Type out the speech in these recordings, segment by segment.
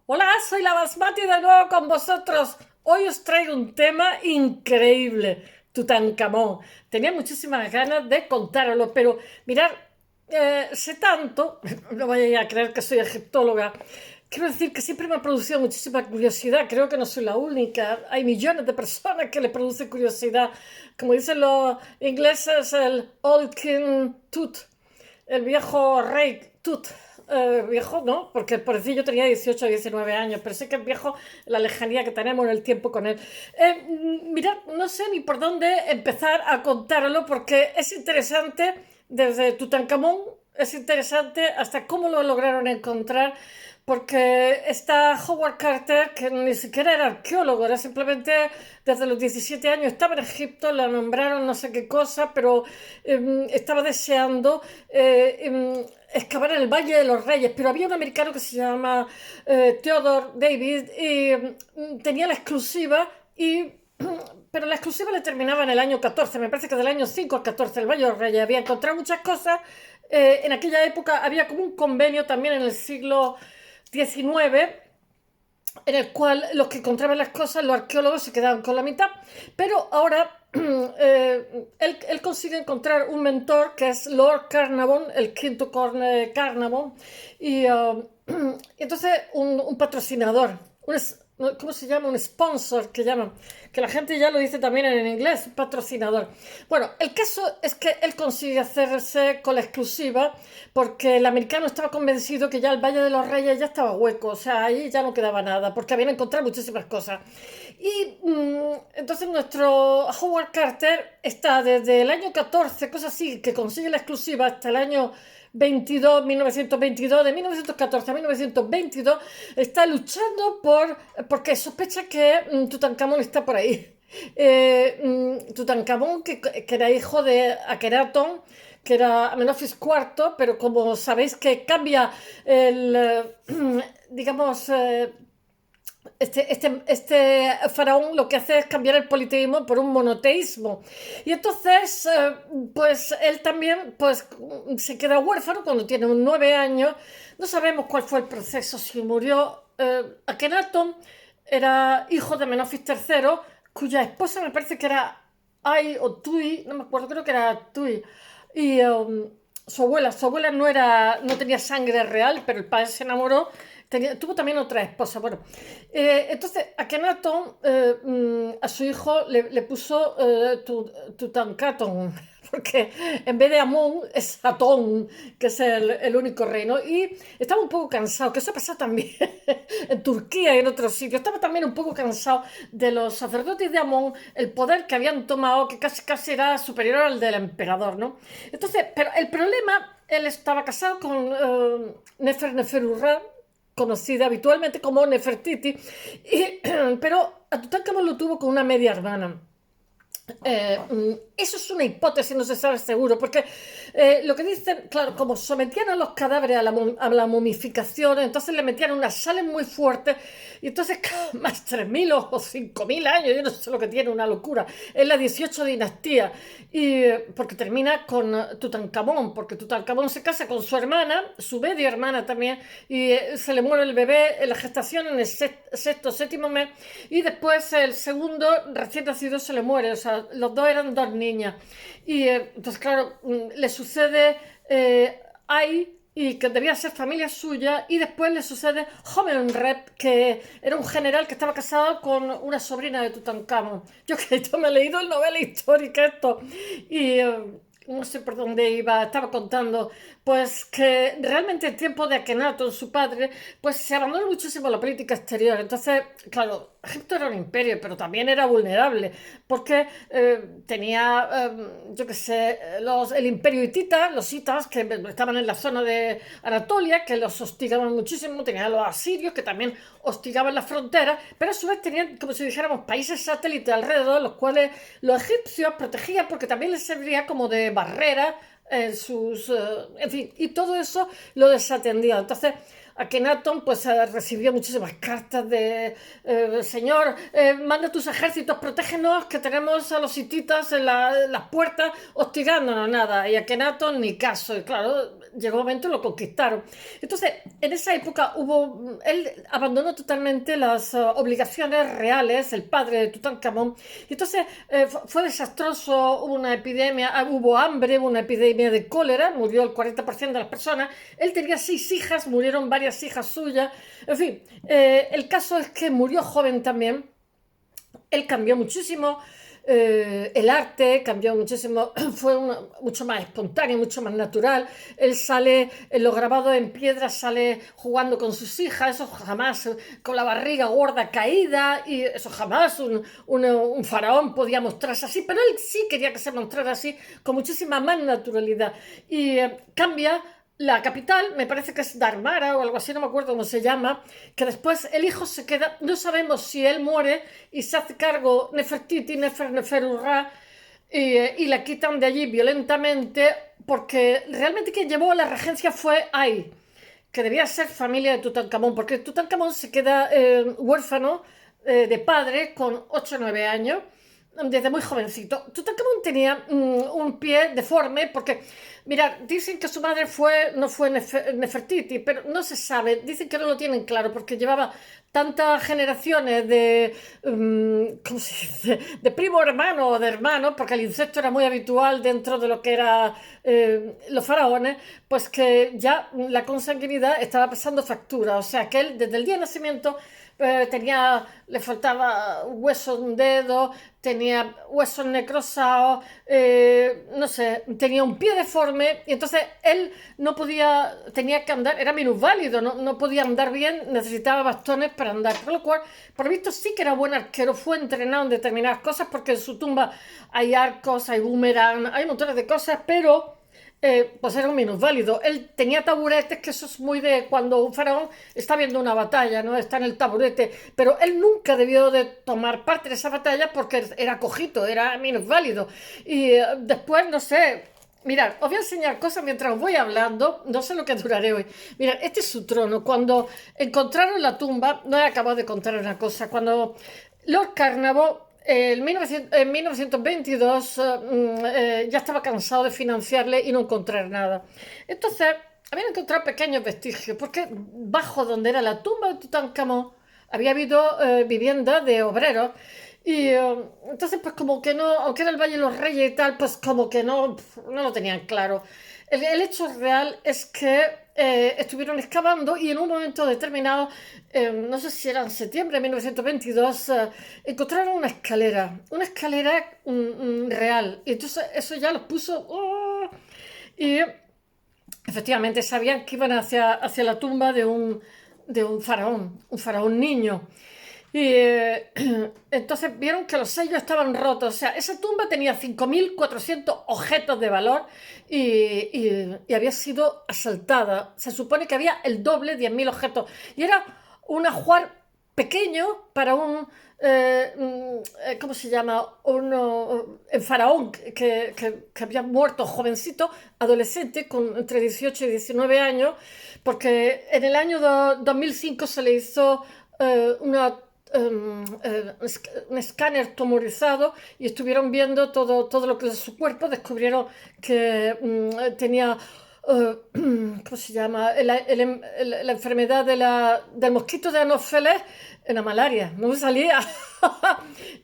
Hola, soy la Basmati de nuevo con vosotros. Hoy os traigo un tema increíble, Tutankamón. Tenía muchísimas ganas de contároslo, pero mirad, sé tanto, no vayáis a creer que soy egiptóloga. Quiero decir que siempre me ha producido muchísima curiosidad. Creo que no soy la única. Hay millones de personas que le produce curiosidad. Como dicen los ingleses, el Old King Tut, el viejo rey Tut. Viejo, ¿no? Porque por decir yo tenía 18 o 19 años, pero sé que es viejo la lejanía que tenemos en el tiempo con él. Mirad, no sé ni por dónde empezar a contároslo porque es interesante desde Tutankamón, es interesante hasta cómo lo lograron encontrar, porque está Howard Carter, que ni siquiera era arqueólogo, era simplemente desde los 17 años, estaba en Egipto, la nombraron no sé qué cosa, pero estaba deseando excavar en el Valle de los Reyes, pero había un americano que se llama Theodore David y tenía la exclusiva y pero la exclusiva le terminaba en el año 14, me parece que del año 5 al 14, el Valle de los Reyes. Había encontrado muchas cosas. En aquella época había como un convenio también en el siglo XIX en el cual los que encontraban las cosas, los arqueólogos se quedaban con la mitad, pero ahora él consigue encontrar un mentor que es Lord Carnarvon, el quinto Carnarvon, y entonces un patrocinador, ¿cómo se llama? Un sponsor, que llaman, que la gente ya lo dice también en inglés, patrocinador. Bueno, el caso es que él consigue hacerse con la exclusiva porque el americano estaba convencido que ya el Valle de los Reyes ya estaba hueco, o sea, ahí ya no quedaba nada, porque habían encontrado muchísimas cosas. Y entonces nuestro Howard Carter está desde el año 14, cosas así, que consigue la exclusiva hasta el año 22, 1922, de 1914 a 1922, está luchando porque sospecha que Tutankamón está por ahí. Tutankamón, que era hijo de Akenatón, que era Amenofis IV, pero como sabéis que cambia digamos, este faraón lo que hace es cambiar el politeísmo por un monoteísmo. Y entonces, pues él también pues, se queda huérfano cuando tiene 9 años. No sabemos cuál fue el proceso, si murió. Akenatón era hijo de Menofis III, cuya esposa me parece que era Ai o Tui, no me acuerdo, creo que era Tui. Y su abuela no tenía sangre real, pero el padre se enamoró. Tuvo también otra esposa. Bueno, entonces Akenatón a su hijo le puso Tutankaton, porque en vez de Amón es Atón, que es el único reino. Y estaba un poco cansado, que eso ha pasado también en Turquía y en otros sitios. Estaba también un poco cansado de los sacerdotes de Amón, el poder que habían tomado, que casi era superior al del emperador, ¿no? Entonces, pero el problema, él estaba casado con Neferurra, conocida habitualmente como Nefertiti, pero a Tutankamón lo tuvo con una media hermana. Eso es una hipótesis, no se sabe seguro, porque lo que dicen, claro, como sometían a los cadáveres a la momificación, entonces le metían unas sales muy fuertes, y entonces más 3.000 o 5.000 años, yo no sé lo que tiene, una locura, es la 18 dinastía, y porque termina con Tutankamón, porque Tutankamón se casa con su hermana, su media hermana también, y se le muere el bebé en la gestación en el sexto, séptimo mes, y después el segundo recién nacido se le muere, o sea, los dos eran dos niñas. Y entonces, claro, le sucede Ai, y que debía ser familia suya, y después le sucede Homenrep, que era un general que estaba casado con una sobrina de Tutankamón. Yo me he leído el novela histórica esto, y no sé por dónde iba, estaba contando, pues que realmente en tiempo de Akenatón, su padre, pues se abandonó muchísimo la política exterior. Entonces, claro, Egipto era un imperio, pero también era vulnerable, porque tenía, yo qué sé, el imperio hitita, los hitas, que estaban en la zona de Anatolia, que los hostigaban muchísimo, tenían a los asirios, que también hostigaban las fronteras, pero a su vez tenían, como si dijéramos, países satélites alrededor, los cuales los egipcios protegían, porque también les servía como de barrera en fin, y todo eso lo desatendía. Entonces, Akenatón pues recibió muchísimas cartas de señor, manda tus ejércitos, protégenos, que tenemos a los hititas en las puertas hostigándonos, nada. Y Akenatón ni caso. Y claro, llegó un momento y lo conquistaron. Entonces, en esa época él abandonó totalmente las obligaciones reales, el padre de Tutankamón, y entonces fue desastroso, hubo una epidemia, hubo hambre, hubo una epidemia de cólera, murió el 40% de las personas, él tenía 6 hijas, murieron varias hijas suyas, en fin, el caso es que murió joven también. Él cambió muchísimo, el arte cambió muchísimo, fue mucho más espontáneo, mucho más natural. Él sale, en los grabados en piedra, sale jugando con sus hijas, eso jamás, con la barriga gorda caída, y eso jamás un faraón podía mostrarse así, pero él sí quería que se mostrara así, con muchísima más naturalidad. Y cambia. La capital, me parece que es Dharmara o algo así, no me acuerdo cómo se llama, que después el hijo se queda, no sabemos si él muere y se hace cargo Nefertiti, Neferurra, y la quitan de allí violentamente, porque realmente quien llevó la regencia fue Ay, que debía ser familia de Tutankamón, porque Tutankamón se queda huérfano de padre con 8 o 9 años, desde muy jovencito. Tutankamón tenía un pie deforme porque, mirad, dicen que su madre no fue Nefertiti, pero no se sabe, dicen que no lo tienen claro porque llevaba tantas generaciones ¿cómo se dice?, de primo hermano o de hermano, porque el incesto era muy habitual dentro de lo que eran los faraones, pues que ya la consanguinidad estaba pasando factura, o sea que él desde el día de nacimiento le faltaba un hueso de un dedo, tenía huesos necrosados, no sé, tenía un pie deforme, y entonces él no podía, tenía que andar, era minusválido, no podía andar bien, necesitaba bastones para andar, por lo cual, por lo visto sí que era buen arquero, fue entrenado en determinadas cosas, porque en su tumba hay arcos, hay boomerang, hay montones de cosas, pero pues era un minusválido. Él tenía taburetes, que eso es muy de cuando un faraón está viendo una batalla, ¿no? Está en el taburete, pero él nunca debió de tomar parte de esa batalla porque era cojito, era minusválido. Y después, no sé, mirad, os voy a enseñar cosas mientras os voy hablando, no sé lo que duraré hoy. Mirad, este es su trono. Cuando encontraron la tumba, no he acabado de contar una cosa, cuando Lord Carnarvon en 1922 ya estaba cansado de financiarle y no encontrar nada. Entonces, habían encontrado pequeños vestigios, porque bajo donde era la tumba de Tutankamón había habido viviendas de obreros. Y entonces, pues como que no, aunque era el Valle de los Reyes y tal, pues como que no lo tenían claro. El hecho real es que estuvieron excavando y en un momento determinado, no sé si era en septiembre de 1922, encontraron una escalera real. Y entonces eso ya los puso... y efectivamente sabían que iban hacia la tumba de un faraón niño. Y entonces vieron que los sellos estaban rotos. O sea, esa tumba tenía 5.400 objetos de valor y había sido asaltada. Se supone que había el doble, 10.000 objetos. Y era un ajuar pequeño para ¿cómo se llama? El faraón que había muerto jovencito, adolescente, con entre 18 y 19 años, porque en el año 2005 se le hizo un escáner tumorizado y estuvieron viendo todo lo que es su cuerpo, descubrieron que tenía ¿cómo se llama? La enfermedad del mosquito de Anopheles, la malaria, no me salía.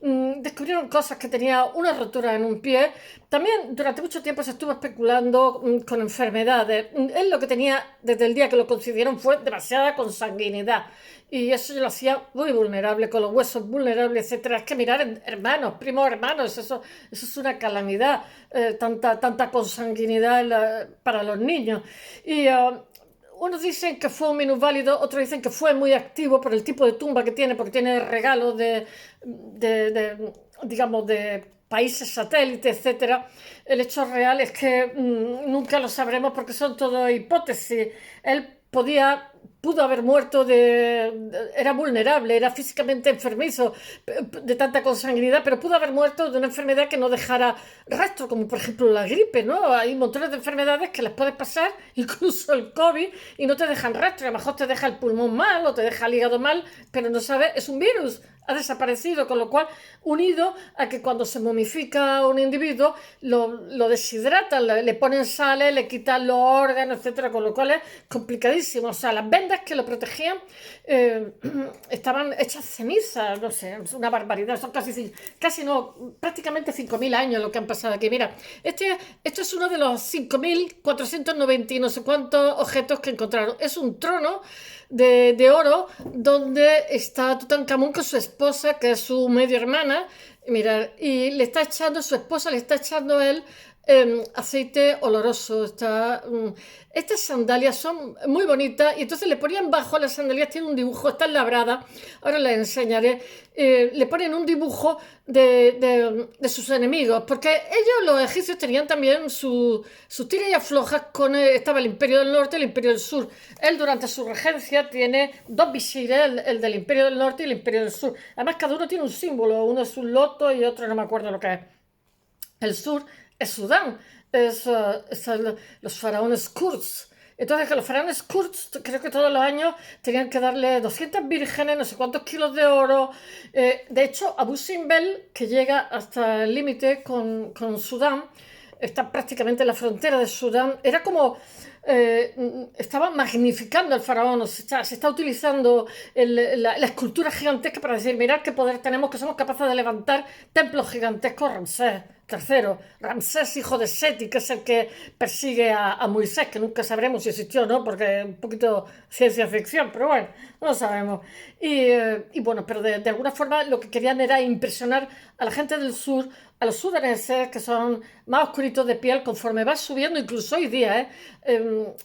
Descubrieron cosas, que tenía una rotura en un pie. También durante mucho tiempo se estuvo especulando con enfermedades. Él lo que tenía desde el día que lo consiguieron fue demasiada consanguinidad. Y eso lo hacía muy vulnerable, con los huesos vulnerables, etcétera. Es que mirar hermanos, primos hermanos, eso es una calamidad, tanta consanguinidad para los niños. Y unos dicen que fue un minusválido, otros dicen que fue muy activo por el tipo de tumba que tiene, porque tiene regalos digamos, de países satélites, etcétera. El hecho real es que nunca lo sabremos porque son todo hipótesis. Él pudo haber muerto era vulnerable, era físicamente enfermizo de tanta consanguinidad, pero pudo haber muerto de una enfermedad que no dejara rastro, como por ejemplo la gripe, ¿no? Hay montones de enfermedades que les puedes pasar, incluso el COVID, y no te dejan rastro. A lo mejor te deja el pulmón mal o te deja el hígado mal, pero no sabes, es un virus, ha desaparecido, con lo cual, unido a que cuando se momifica un individuo, lo deshidratan, le ponen sales, le quitan los órganos, etcétera, con lo cual es complicadísimo. O sea, las vendas que lo protegían estaban hechas cenizas, no sé, es una barbaridad, son casi no, prácticamente 5.000 años lo que han pasado aquí. Mira, esto es uno de los 5.490 y no sé cuántos objetos que encontraron. Es un trono de oro donde está Tutankamón con su esposa, que es su medio hermana. Mirad, y su esposa le está echando a él aceite oloroso. Estas sandalias son muy bonitas y entonces le ponían bajo las sandalias, tiene un dibujo, están labradas, ahora les enseñaré, le ponen un dibujo de sus enemigos, porque ellos, los egipcios, tenían también sus tiras y aflojas estaba el Imperio del Norte y el Imperio del Sur. Él durante su regencia tiene dos visires, el del Imperio del Norte y el Imperio del Sur. Además cada uno tiene un símbolo, uno es un loto y otro no me acuerdo lo que es. El sur es Sudán, los faraones kurds. Entonces, que los faraones kurds, creo que todos los años tenían que darle 200 vírgenes, no sé cuántos kilos de oro. De hecho, Abu Simbel, que llega hasta el límite con Sudán, está prácticamente en la frontera de Sudán, era como estaba magnificando al faraón, se está utilizando la escultura gigantesca para decir, mirad qué poder tenemos, que somos capaces de levantar templos gigantescos. Ramsés III, Ramsés hijo de Seti, que es el que persigue a Moisés, que nunca sabremos si existió o no, porque es un poquito ciencia ficción, pero bueno, no lo sabemos. Y bueno, pero de alguna forma lo que querían era impresionar a la gente del sur, a los sudaneses, que son más oscuritos de piel, conforme vas subiendo, incluso hoy día,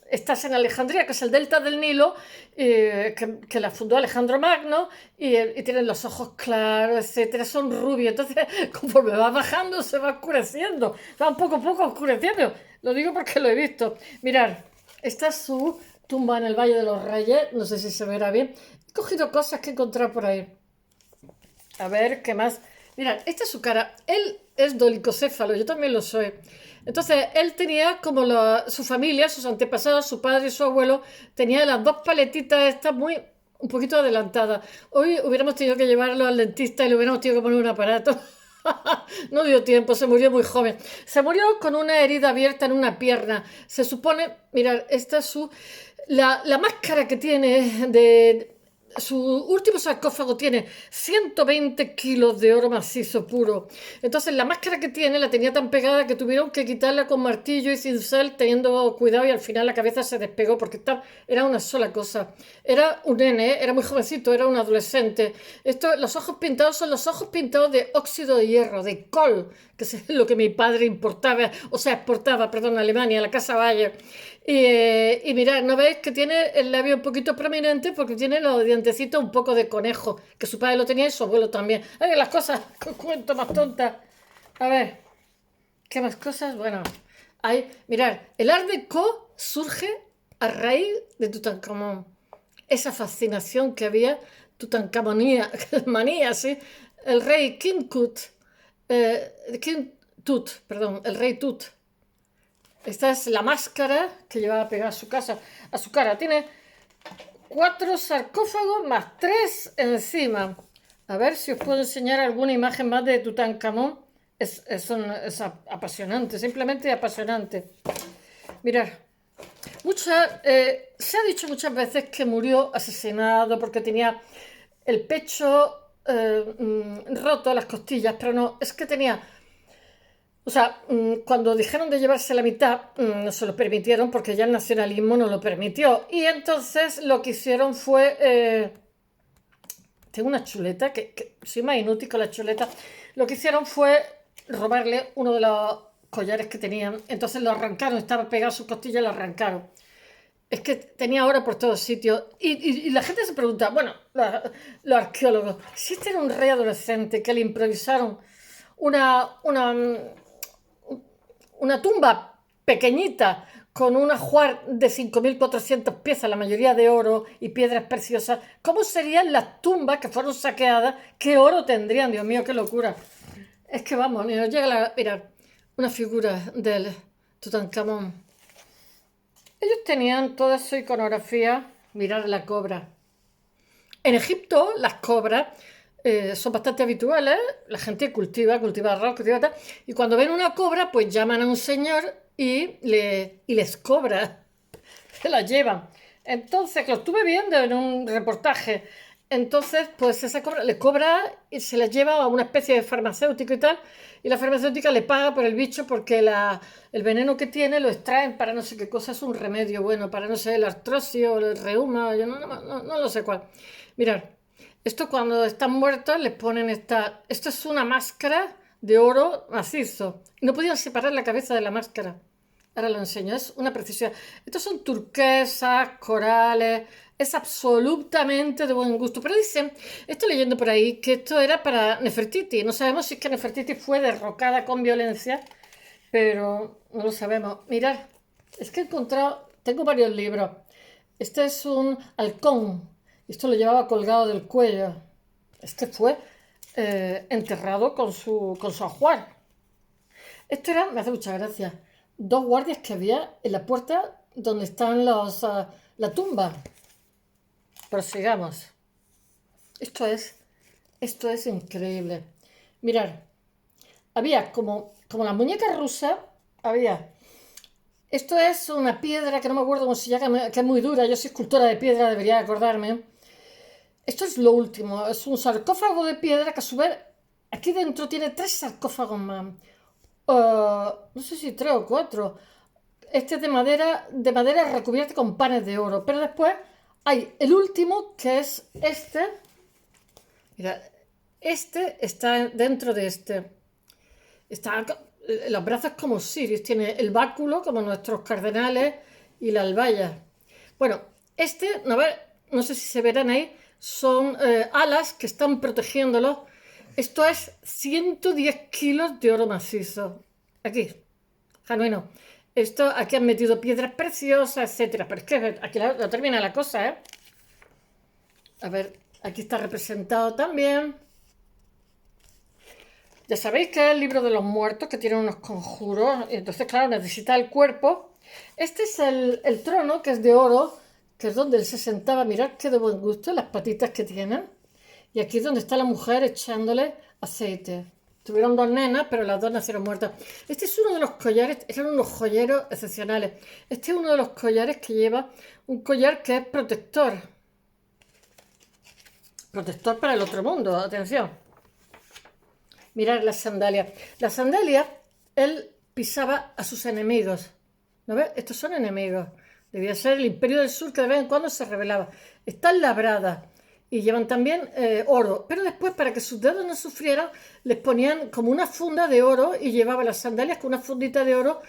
estás en Alejandría, que es el delta del Nilo, que la fundó Alejandro Magno, y tienen los ojos claros, etcétera, son rubios. Entonces, conforme vas bajando, se va oscureciendo, va un poco a poco oscureciendo. Lo digo porque lo he visto. Mirad, esta es su tumba en el Valle de los Reyes, no sé si se verá bien. He cogido cosas que he encontrado por ahí. A ver, ¿qué más? Mirad, esta es su cara. Él es dolicocéfalo, yo también lo soy. Entonces, él tenía como su familia, sus antepasados, su padre y su abuelo, tenía las dos paletitas estas un poquito adelantadas. Hoy hubiéramos tenido que llevarlo al dentista y le hubiéramos tenido que poner un aparato. No dio tiempo, se murió muy joven. Se murió con una herida abierta en una pierna. Se supone, mirad, esta es la máscara que tiene su último sarcófago tiene 120 kilos de oro macizo puro. Entonces la máscara que tiene la tenía tan pegada que tuvieron que quitarla con martillo y cincel, teniendo cuidado, y al final la cabeza se despegó porque era una sola cosa. Era un nene, era muy jovencito, era un adolescente. Los ojos pintados son los ojos pintados de óxido de hierro, de col, que es lo que mi padre exportaba, perdón, a Alemania, a la casa Bayer. Y mirad, ¿no veis que tiene el labio un poquito prominente? Porque tiene los dientecitos un poco de conejo, que su padre lo tenía y su abuelo también. Ay, las cosas que os cuento más tontas. A ver, ¿qué más cosas? Bueno, mirad, el Art Deco surge a raíz de Tutankamón. Esa fascinación que había, Tutankamonía, manía, ¿sí? El rey King Tut, perdón, el rey Tut. Esta es la máscara que llevaba pegada a su cara. Tiene 4 sarcófagos más 3 encima. A ver si os puedo enseñar alguna imagen más de Tutankamón. Es apasionante, simplemente apasionante. Mirad, se ha dicho muchas veces que murió asesinado porque tenía el pecho roto, las costillas, pero no, es que tenía... O sea, cuando dijeron de llevarse la mitad, no se lo permitieron porque ya el nacionalismo no lo permitió. Y entonces lo que hicieron fue... tengo una chuleta, que soy más inútil con la chuleta. Lo que hicieron fue robarle uno de los collares que tenían. Entonces lo arrancaron, estaba pegado a sus costillas y lo arrancaron. Es que tenía oro por todos sitios. Y la gente se pregunta, bueno, los arqueólogos, si este era un rey adolescente que le improvisaron una tumba pequeñita con un ajuar de 5.400 piezas, la mayoría de oro y piedras preciosas, ¿cómo serían las tumbas que fueron saqueadas? ¿Qué oro tendrían? Dios mío, qué locura. Es que vamos, ni nos llega mirar, una figura del Tutankamón. Ellos tenían toda su iconografía, mirar la cobra. En Egipto, las cobras son bastante habituales, la gente cultiva arroz, cultiva tal, y cuando ven una cobra, pues llaman a un señor y les cobra, se la llevan. Entonces, que lo estuve viendo en un reportaje. Entonces, pues esa cobra le cobra y se la lleva a una especie de farmacéutico y tal, y la farmacéutica le paga por el bicho porque el veneno que tiene lo extraen para no sé qué cosa, es un remedio bueno, para no sé, el artrosis o el reuma, yo no lo sé cuál. Mirad, esto cuando están muertos les ponen esto es una máscara de oro macizo. No podían separar la cabeza de la máscara. Ahora lo enseño, es una precisión. Estos son turquesas, corales, es absolutamente de buen gusto. Pero dicen, estoy leyendo por ahí, que esto era para Nefertiti. No sabemos si es que Nefertiti fue derrocada con violencia, pero no lo sabemos. Mirad, es que he encontrado, tengo varios libros. Este es un halcón, esto lo llevaba colgado del cuello. Este fue enterrado con su ajuar. Esto era, me hace mucha gracia, dos guardias que había en la puerta donde están la tumba. Prosigamos. Esto es, esto es increíble. Mirad, había como las muñecas rusas, había. Esto es una piedra que no me acuerdo cómo se llama, que es muy dura. Yo soy escultora de piedra, debería acordarme. Esto es lo último, es un sarcófago de piedra que a su vez aquí dentro tiene tres sarcófagos más. No sé si tres o cuatro. Este es de madera recubierta con panes de oro. Pero después hay el último, que es este. Mira, este está dentro de este. Está los brazos como Sirius. Tiene el báculo como nuestros cardenales y la albaya. Bueno, este, no sé si se verán ahí, son alas que están protegiéndolo. Esto es 110 kilos de oro macizo. Aquí, genuino. Esto, aquí han metido piedras preciosas, etcétera. Pero es que aquí no termina la cosa, ¿eh? A ver, aquí está representado también. Ya sabéis que es el libro de los muertos, que tiene unos conjuros. Y entonces, claro, necesita el cuerpo. Este es el trono, que es de oro, que es donde él se sentaba. Mirad qué de buen gusto, las patitas que tienen. Y aquí es donde está la mujer echándole aceite. Tuvieron dos nenas, pero las dos nacieron muertas. Este es uno de los collares, eran unos joyeros excepcionales. Este es uno de los collares que lleva un collar que es protector. Protector para el otro mundo, atención. Mirad las sandalias. Las sandalias, él pisaba a sus enemigos. ¿No ves? Estos son enemigos. Debía ser el Imperio del Sur que de vez en cuando se rebelaba. Están labradas. Y llevan también oro. Pero después, para que sus dedos no sufrieran, les ponían como una funda de oro y llevaba las sandalias con una fundita de oro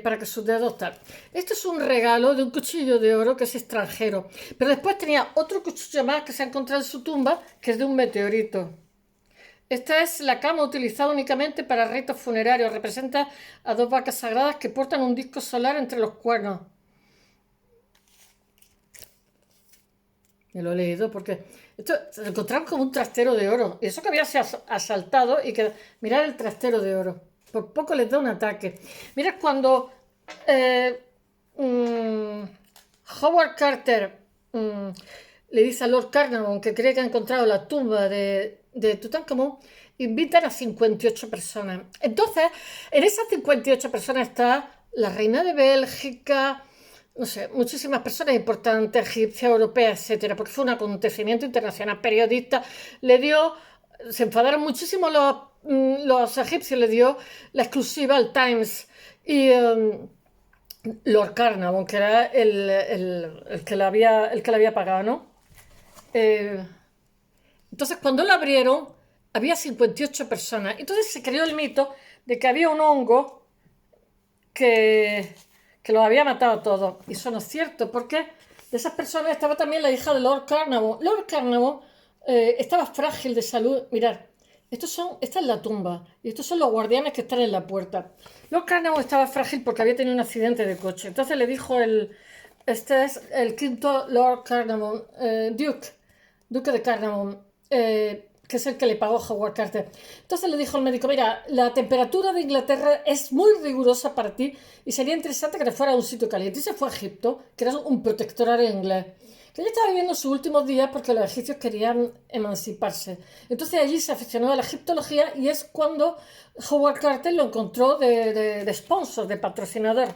para que sus dedos tal. Esto es un regalo de un cuchillo de oro que es extranjero. Pero después tenía otro cuchillo más que se ha encontrado en su tumba, que es de un meteorito. Esta es la cama utilizada únicamente para ritos funerarios. Representa a dos vacas sagradas que portan un disco solar entre los cuernos. Me lo he leído porque esto se lo encontraron como un trastero de oro. Y eso que había sido asaltado y que mirad el trastero de oro. Por poco les da un ataque. Mirad cuando Howard Carter le dice a Lord Carnarvon que cree que ha encontrado la tumba de Tutankamón, invitan a 58 personas. Entonces, en esas 58 personas está la reina de Bélgica, no sé, muchísimas personas importantes, egipcias, europeas, etcétera, porque fue un acontecimiento internacional. Periodistas, se enfadaron muchísimo los egipcios, le dio la exclusiva al Times. Y Lord Carnarvon, que era el que le había pagado, ¿no? Entonces, cuando lo abrieron, había 58 personas. Entonces se creó el mito de que había un hongo que los había matado a todos. Y eso no es cierto, porque de esas personas estaba también la hija de Lord Carnarvon. Lord Carnarvon estaba frágil de salud. Mirad, esta es la tumba y estos son los guardianes que están en la puerta. Lord Carnarvon estaba frágil porque había tenido un accidente de coche. Entonces le dijo este es el quinto Lord Carnarvon, Duque de Carnarvon, que es el que le pagó Howard Carter. Entonces le dijo al médico, mira, la temperatura de Inglaterra es muy rigurosa para ti y sería interesante que te fuera a un sitio caliente. Y se fue a Egipto, que era un protectorado inglés. Que ella estaba viviendo sus últimos días porque los egipcios querían emanciparse. Entonces allí se aficionó a la egiptología y es cuando Howard Carter lo encontró de sponsor, de patrocinador.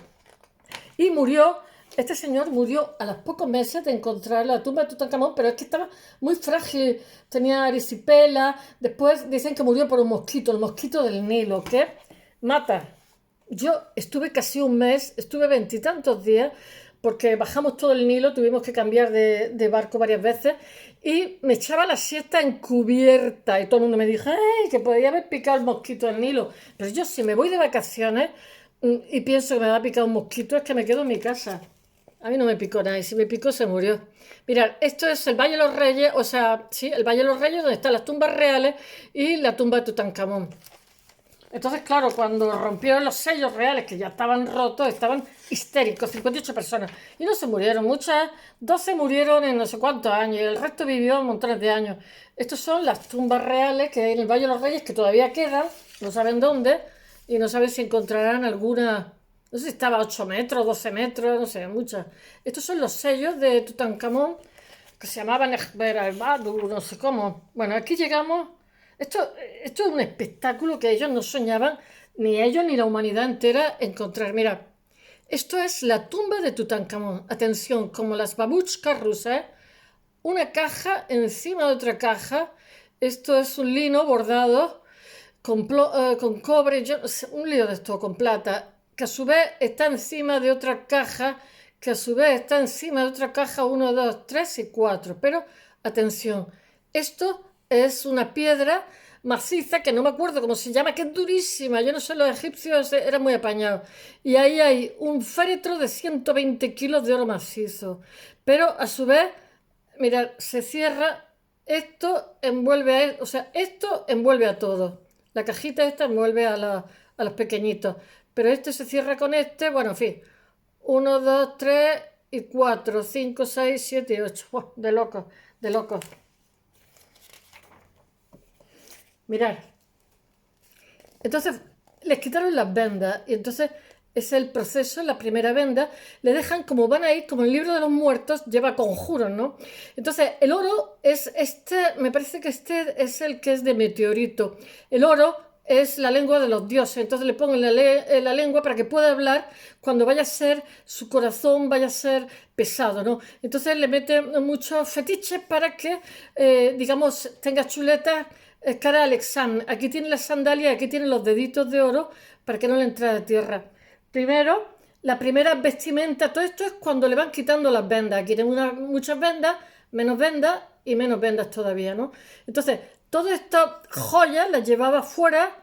Y murió, este señor murió a los pocos meses de encontrar la tumba de Tutankamón, pero es que estaba muy frágil, tenía erisipela. Después dicen que murió por un mosquito, el mosquito del Nilo, que mata. Yo estuve casi un mes, estuve 20 y tantos días, porque bajamos todo el Nilo, tuvimos que cambiar de barco varias veces, y me echaba la siesta encubierta, y todo el mundo me dijo, ¡ay, que podría haber picado el mosquito del Nilo! Pero yo, si me voy de vacaciones y pienso que me va a picar un mosquito, es que me quedo en mi casa. A mí no me picó nada, y si me picó se murió. Mirad, esto es el Valle de los Reyes, o sea, sí, el Valle de los Reyes, donde están las tumbas reales y la tumba de Tutankamón. Entonces, claro, cuando rompieron los sellos reales, que ya estaban rotos, estaban histéricos, 58 personas. Y no se murieron, muchas, 12 murieron en no sé cuántos años, y el resto vivió montones de años. Estas son las tumbas reales que hay en el Valle de los Reyes, que todavía quedan, no saben dónde, y no saben si encontrarán alguna, no sé si estaba a 8 metros, 12 metros, no sé, muchas. Estos son los sellos de Tutankamón, que se llamaban Ejber al-Badu, no sé cómo. Bueno, aquí llegamos. Esto es un espectáculo que ellos no soñaban, ni ellos ni la humanidad entera, encontrar. Mira, esto es la tumba de Tutankamón. Atención, como las babuchkas rusas, una caja encima de otra caja. Esto es un lino bordado con cobre, un lío de esto, con plata, que a su vez está encima de otra caja, que a su vez está encima de otra caja, 1, 2, 3 y 4. Pero, atención, esto es una piedra maciza, que no me acuerdo cómo se llama, que es durísima. Yo no sé, los egipcios eran muy apañados. Y ahí hay un féretro de 120 kilos de oro macizo. Pero, a su vez, mirad, se cierra, esto envuelve o sea, esto envuelve a todo. La cajita esta envuelve a los pequeñitos. Pero este se cierra con este, bueno, en fin. 1, 2, 3 y 4, 5, 6, 7 y 8. ¡Buah! De locos, de locos. Mirad. Entonces, les quitaron las vendas y entonces es el proceso, la primera venda, le dejan como van a ir, como el libro de los muertos lleva conjuros, ¿no? Entonces, el oro es este, me parece que este es el que es de meteorito. El oro es la lengua de los dioses, entonces le ponen la lengua para que pueda hablar cuando vaya a ser, su corazón vaya a ser pesado, ¿no? Entonces le meten muchos fetiches para que, digamos, tenga chuletas cara al examen. Aquí tiene las sandalias, aquí tiene los deditos de oro para que no le entre a tierra. Primero, la primera vestimenta, todo esto es cuando le van quitando las vendas. Aquí tenemos muchas vendas, menos vendas y menos vendas todavía, ¿no? Entonces, todas estas joyas las llevaba fuera,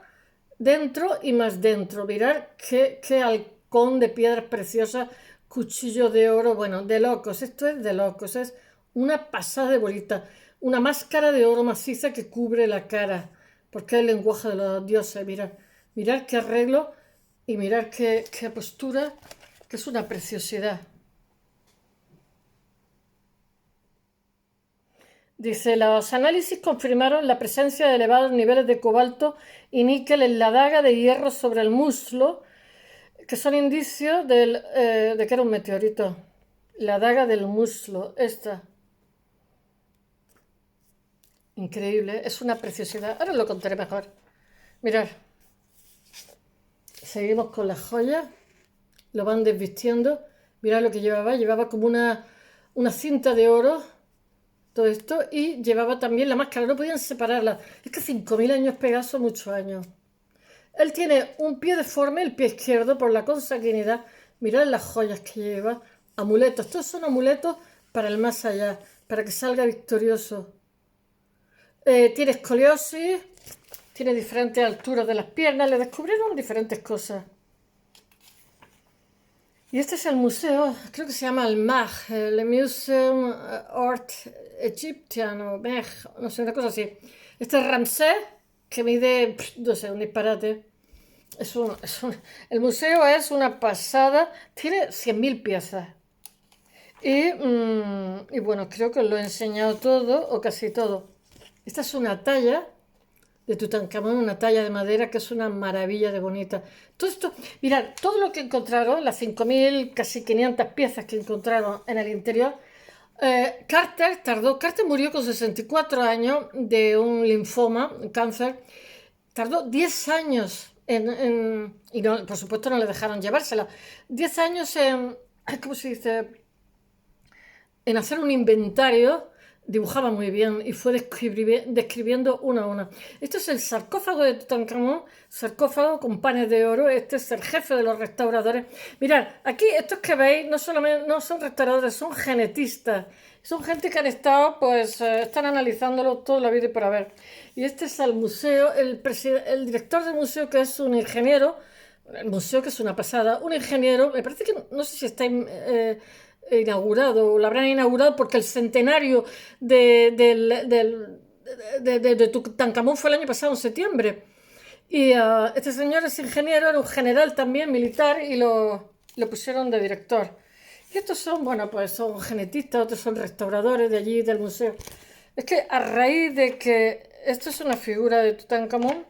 dentro y más dentro. Mirad qué halcón de piedras preciosas, cuchillo de oro, bueno, de locos. Esto es de locos, es una pasada de bolita. Una máscara de oro maciza que cubre la cara, porque es el lenguaje de los dioses. Mirad qué arreglo y mirad qué postura, que es una preciosidad. Dice, los análisis confirmaron la presencia de elevados niveles de cobalto y níquel en la daga de hierro sobre el muslo, que son indicios de que era un meteorito. La daga del muslo, esta. Increíble, es una preciosidad. Ahora lo contaré mejor. Mirad. Seguimos con las joyas. Lo van desvistiendo. Mirad lo que llevaba. Llevaba como una cinta de oro. Todo esto. Y llevaba también la máscara. No podían separarla. Es que 5.000 años pegados son muchos años. Él tiene un pie deforme, el pie izquierdo, por la consanguinidad. Mirad las joyas que lleva. Amuletos. Estos son amuletos para el más allá. Para que salga victorioso. Tiene escoliosis, tiene diferentes alturas de las piernas, le descubrieron diferentes cosas. Y este es el museo, creo que se llama el MAG, el Museum Art Egyptian, o MEG, no sé, una cosa así. Este es Ramsés, que mide, no sé, un disparate. El museo es una pasada, tiene 100.000 piezas. Y bueno, creo que lo he enseñado todo, o casi todo. Esta es una talla de Tutankamón, una talla de madera que es una maravilla de bonita. Todo esto, mirad, todo lo que encontraron, las 5.000, casi 500 piezas que encontraron en el interior, Carter murió con 64 años de un linfoma, un cáncer, tardó 10 años y no, por supuesto no le dejaron llevársela, 10 años ¿cómo se dice? En hacer un inventario. Dibujaba muy bien y fue describiendo una a una. Este es el sarcófago de Tutankamón, sarcófago con panes de oro. Este es el jefe de los restauradores. Mirad, aquí estos que veis no solamente no son restauradores, son genetistas. Son gente que han estado, pues, están analizándolo toda la vida y por haber. Y este es el museo, el director del museo, que es un ingeniero, el museo que es una pasada, un ingeniero, me parece que, no sé si está inaugurado, lo habrán inaugurado porque el centenario de Tutankamón fue el año pasado, en septiembre. Y este señor es ingeniero, era un general también, militar, y lo pusieron de director. Y estos son, bueno, pues son genetistas, otros son restauradores de allí, del museo. Es que a raíz de que esto es una figura de Tutankamón,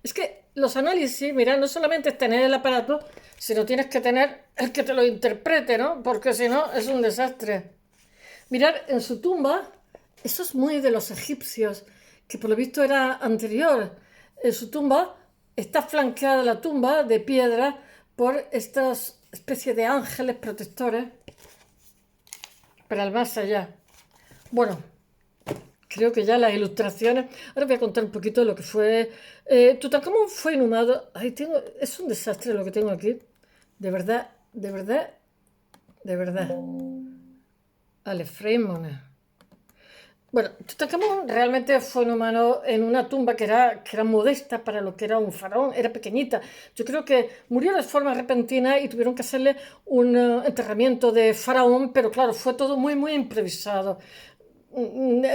es que los análisis, mira, no solamente es tener el aparato, sino tienes que tener el que te lo interprete, ¿no? Porque si no, es un desastre. Mirar en su tumba, eso es muy de los egipcios, que por lo visto era anterior. En su tumba está flanqueada la tumba de piedra por estas especies de ángeles protectores para el más allá. Bueno, creo que ya las ilustraciones. Ahora voy a contar un poquito de lo que fue. Tutankamón fue inhumado. Ay, es un desastre lo que tengo aquí. De verdad, de verdad, de verdad. Alefreimone. Bueno, Tutankamón realmente fue inhumado en una tumba que era modesta para lo que era un faraón, era pequeñita. Yo creo que murió de forma repentina y tuvieron que hacerle un enterramiento de faraón, pero claro, fue todo muy, muy improvisado.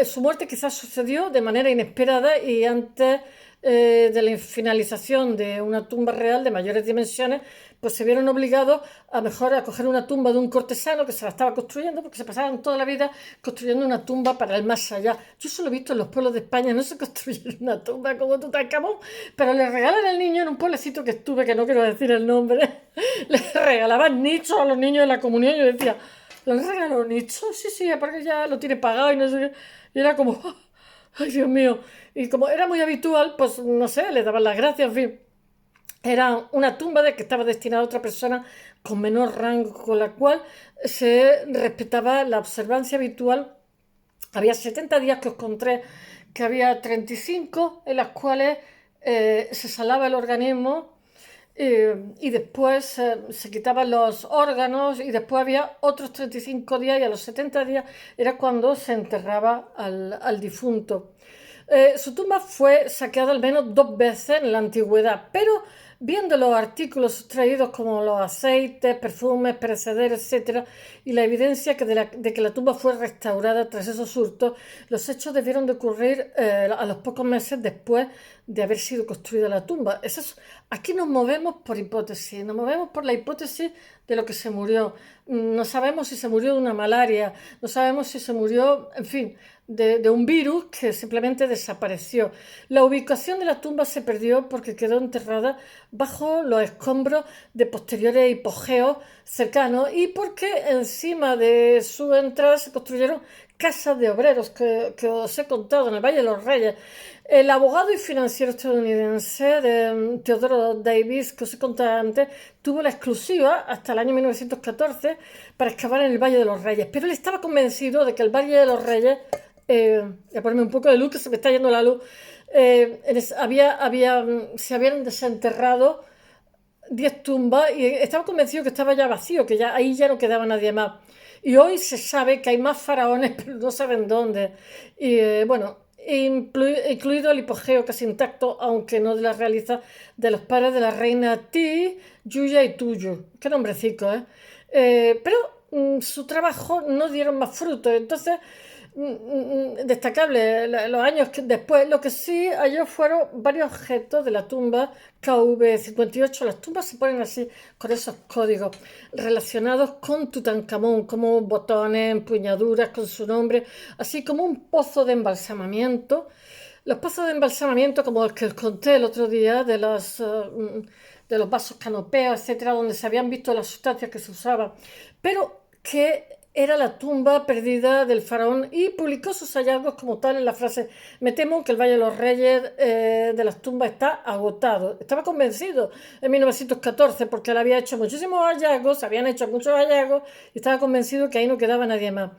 Su muerte quizás sucedió de manera inesperada y antes de la finalización de una tumba real de mayores dimensiones, pues se vieron obligados a mejor a coger una tumba de un cortesano que se la estaba construyendo, porque se pasaban toda la vida construyendo una tumba para el más allá. Yo solo he visto en los pueblos de España, no se construye una tumba como Tutankamón, pero le regalan al niño en un pueblecito que estuve, que no quiero decir el nombre, le regalaban nichos a los niños de la comunión y yo decía, ¿le regaló nichos? Sí, sí, porque ya lo tiene pagado y no sé qué. Y era como, ay, Dios mío. Y como era muy habitual, pues no sé, le daban las gracias, en fin. Era una tumba de que estaba destinada a otra persona con menor rango, con la cual se respetaba la observancia habitual. Había 70 días que os conté que había 35 en las cuales se salaba el organismo y después se quitaban los órganos y después había otros 35 días y a los 70 días era cuando se enterraba al difunto. Su tumba fue saqueada al menos 2 veces en la antigüedad, pero viendo los artículos sustraídos como los aceites, perfumes, perecederos, etc., y la evidencia de que la tumba fue restaurada tras esos hurtos, los hechos debieron de ocurrir a los pocos meses después de haber sido construida la tumba. Aquí nos movemos por hipótesis, nos movemos por la hipótesis de lo que se murió. No sabemos si se murió de una malaria, no sabemos si se murió, en fin, de un virus que simplemente desapareció. La ubicación de la tumba se perdió porque quedó enterrada bajo los escombros de posteriores hipogeos cercanos y porque encima de su entrada se construyeron casas de obreros que os he contado en el Valle de los Reyes. El abogado y financiero estadounidense Theodore Davis, que os he contado antes, tuvo la exclusiva hasta el año 1914 para excavar en el Valle de los Reyes, pero él estaba convencido de que el Valle de los Reyes, voy a ponerme un poco de luz que se me está yendo la luz, se habían desenterrado 10 tumbas y estaba convencido que estaba ya vacío, que ahí ya no quedaba nadie más. Y hoy se sabe que hay más faraones, pero no saben dónde. Y bueno, incluido el hipogeo casi intacto, aunque no de la realiza, de los padres de la reina Ti, Yuya y Tuyu. Qué nombrecico, ¿eh? Pero su trabajo no dieron más frutos. Entonces, destacable los años que después. Lo que sí halló fueron varios objetos de la tumba KV58. Las tumbas se ponen así, con esos códigos relacionados con Tutankamón, como botones, empuñaduras con su nombre, así como un pozo de embalsamamiento. Los pozos de embalsamamiento, como el que os conté el otro día, de los vasos canopeos, etcétera, donde se habían visto las sustancias que se usaban, pero que era la tumba perdida del faraón, y publicó sus hallazgos como tal en la frase: me temo que el Valle de los Reyes de las tumbas está agotado. Estaba convencido en 1914 porque él había hecho muchísimos hallazgos, se habían hecho muchos hallazgos, y estaba convencido que ahí no quedaba nadie más.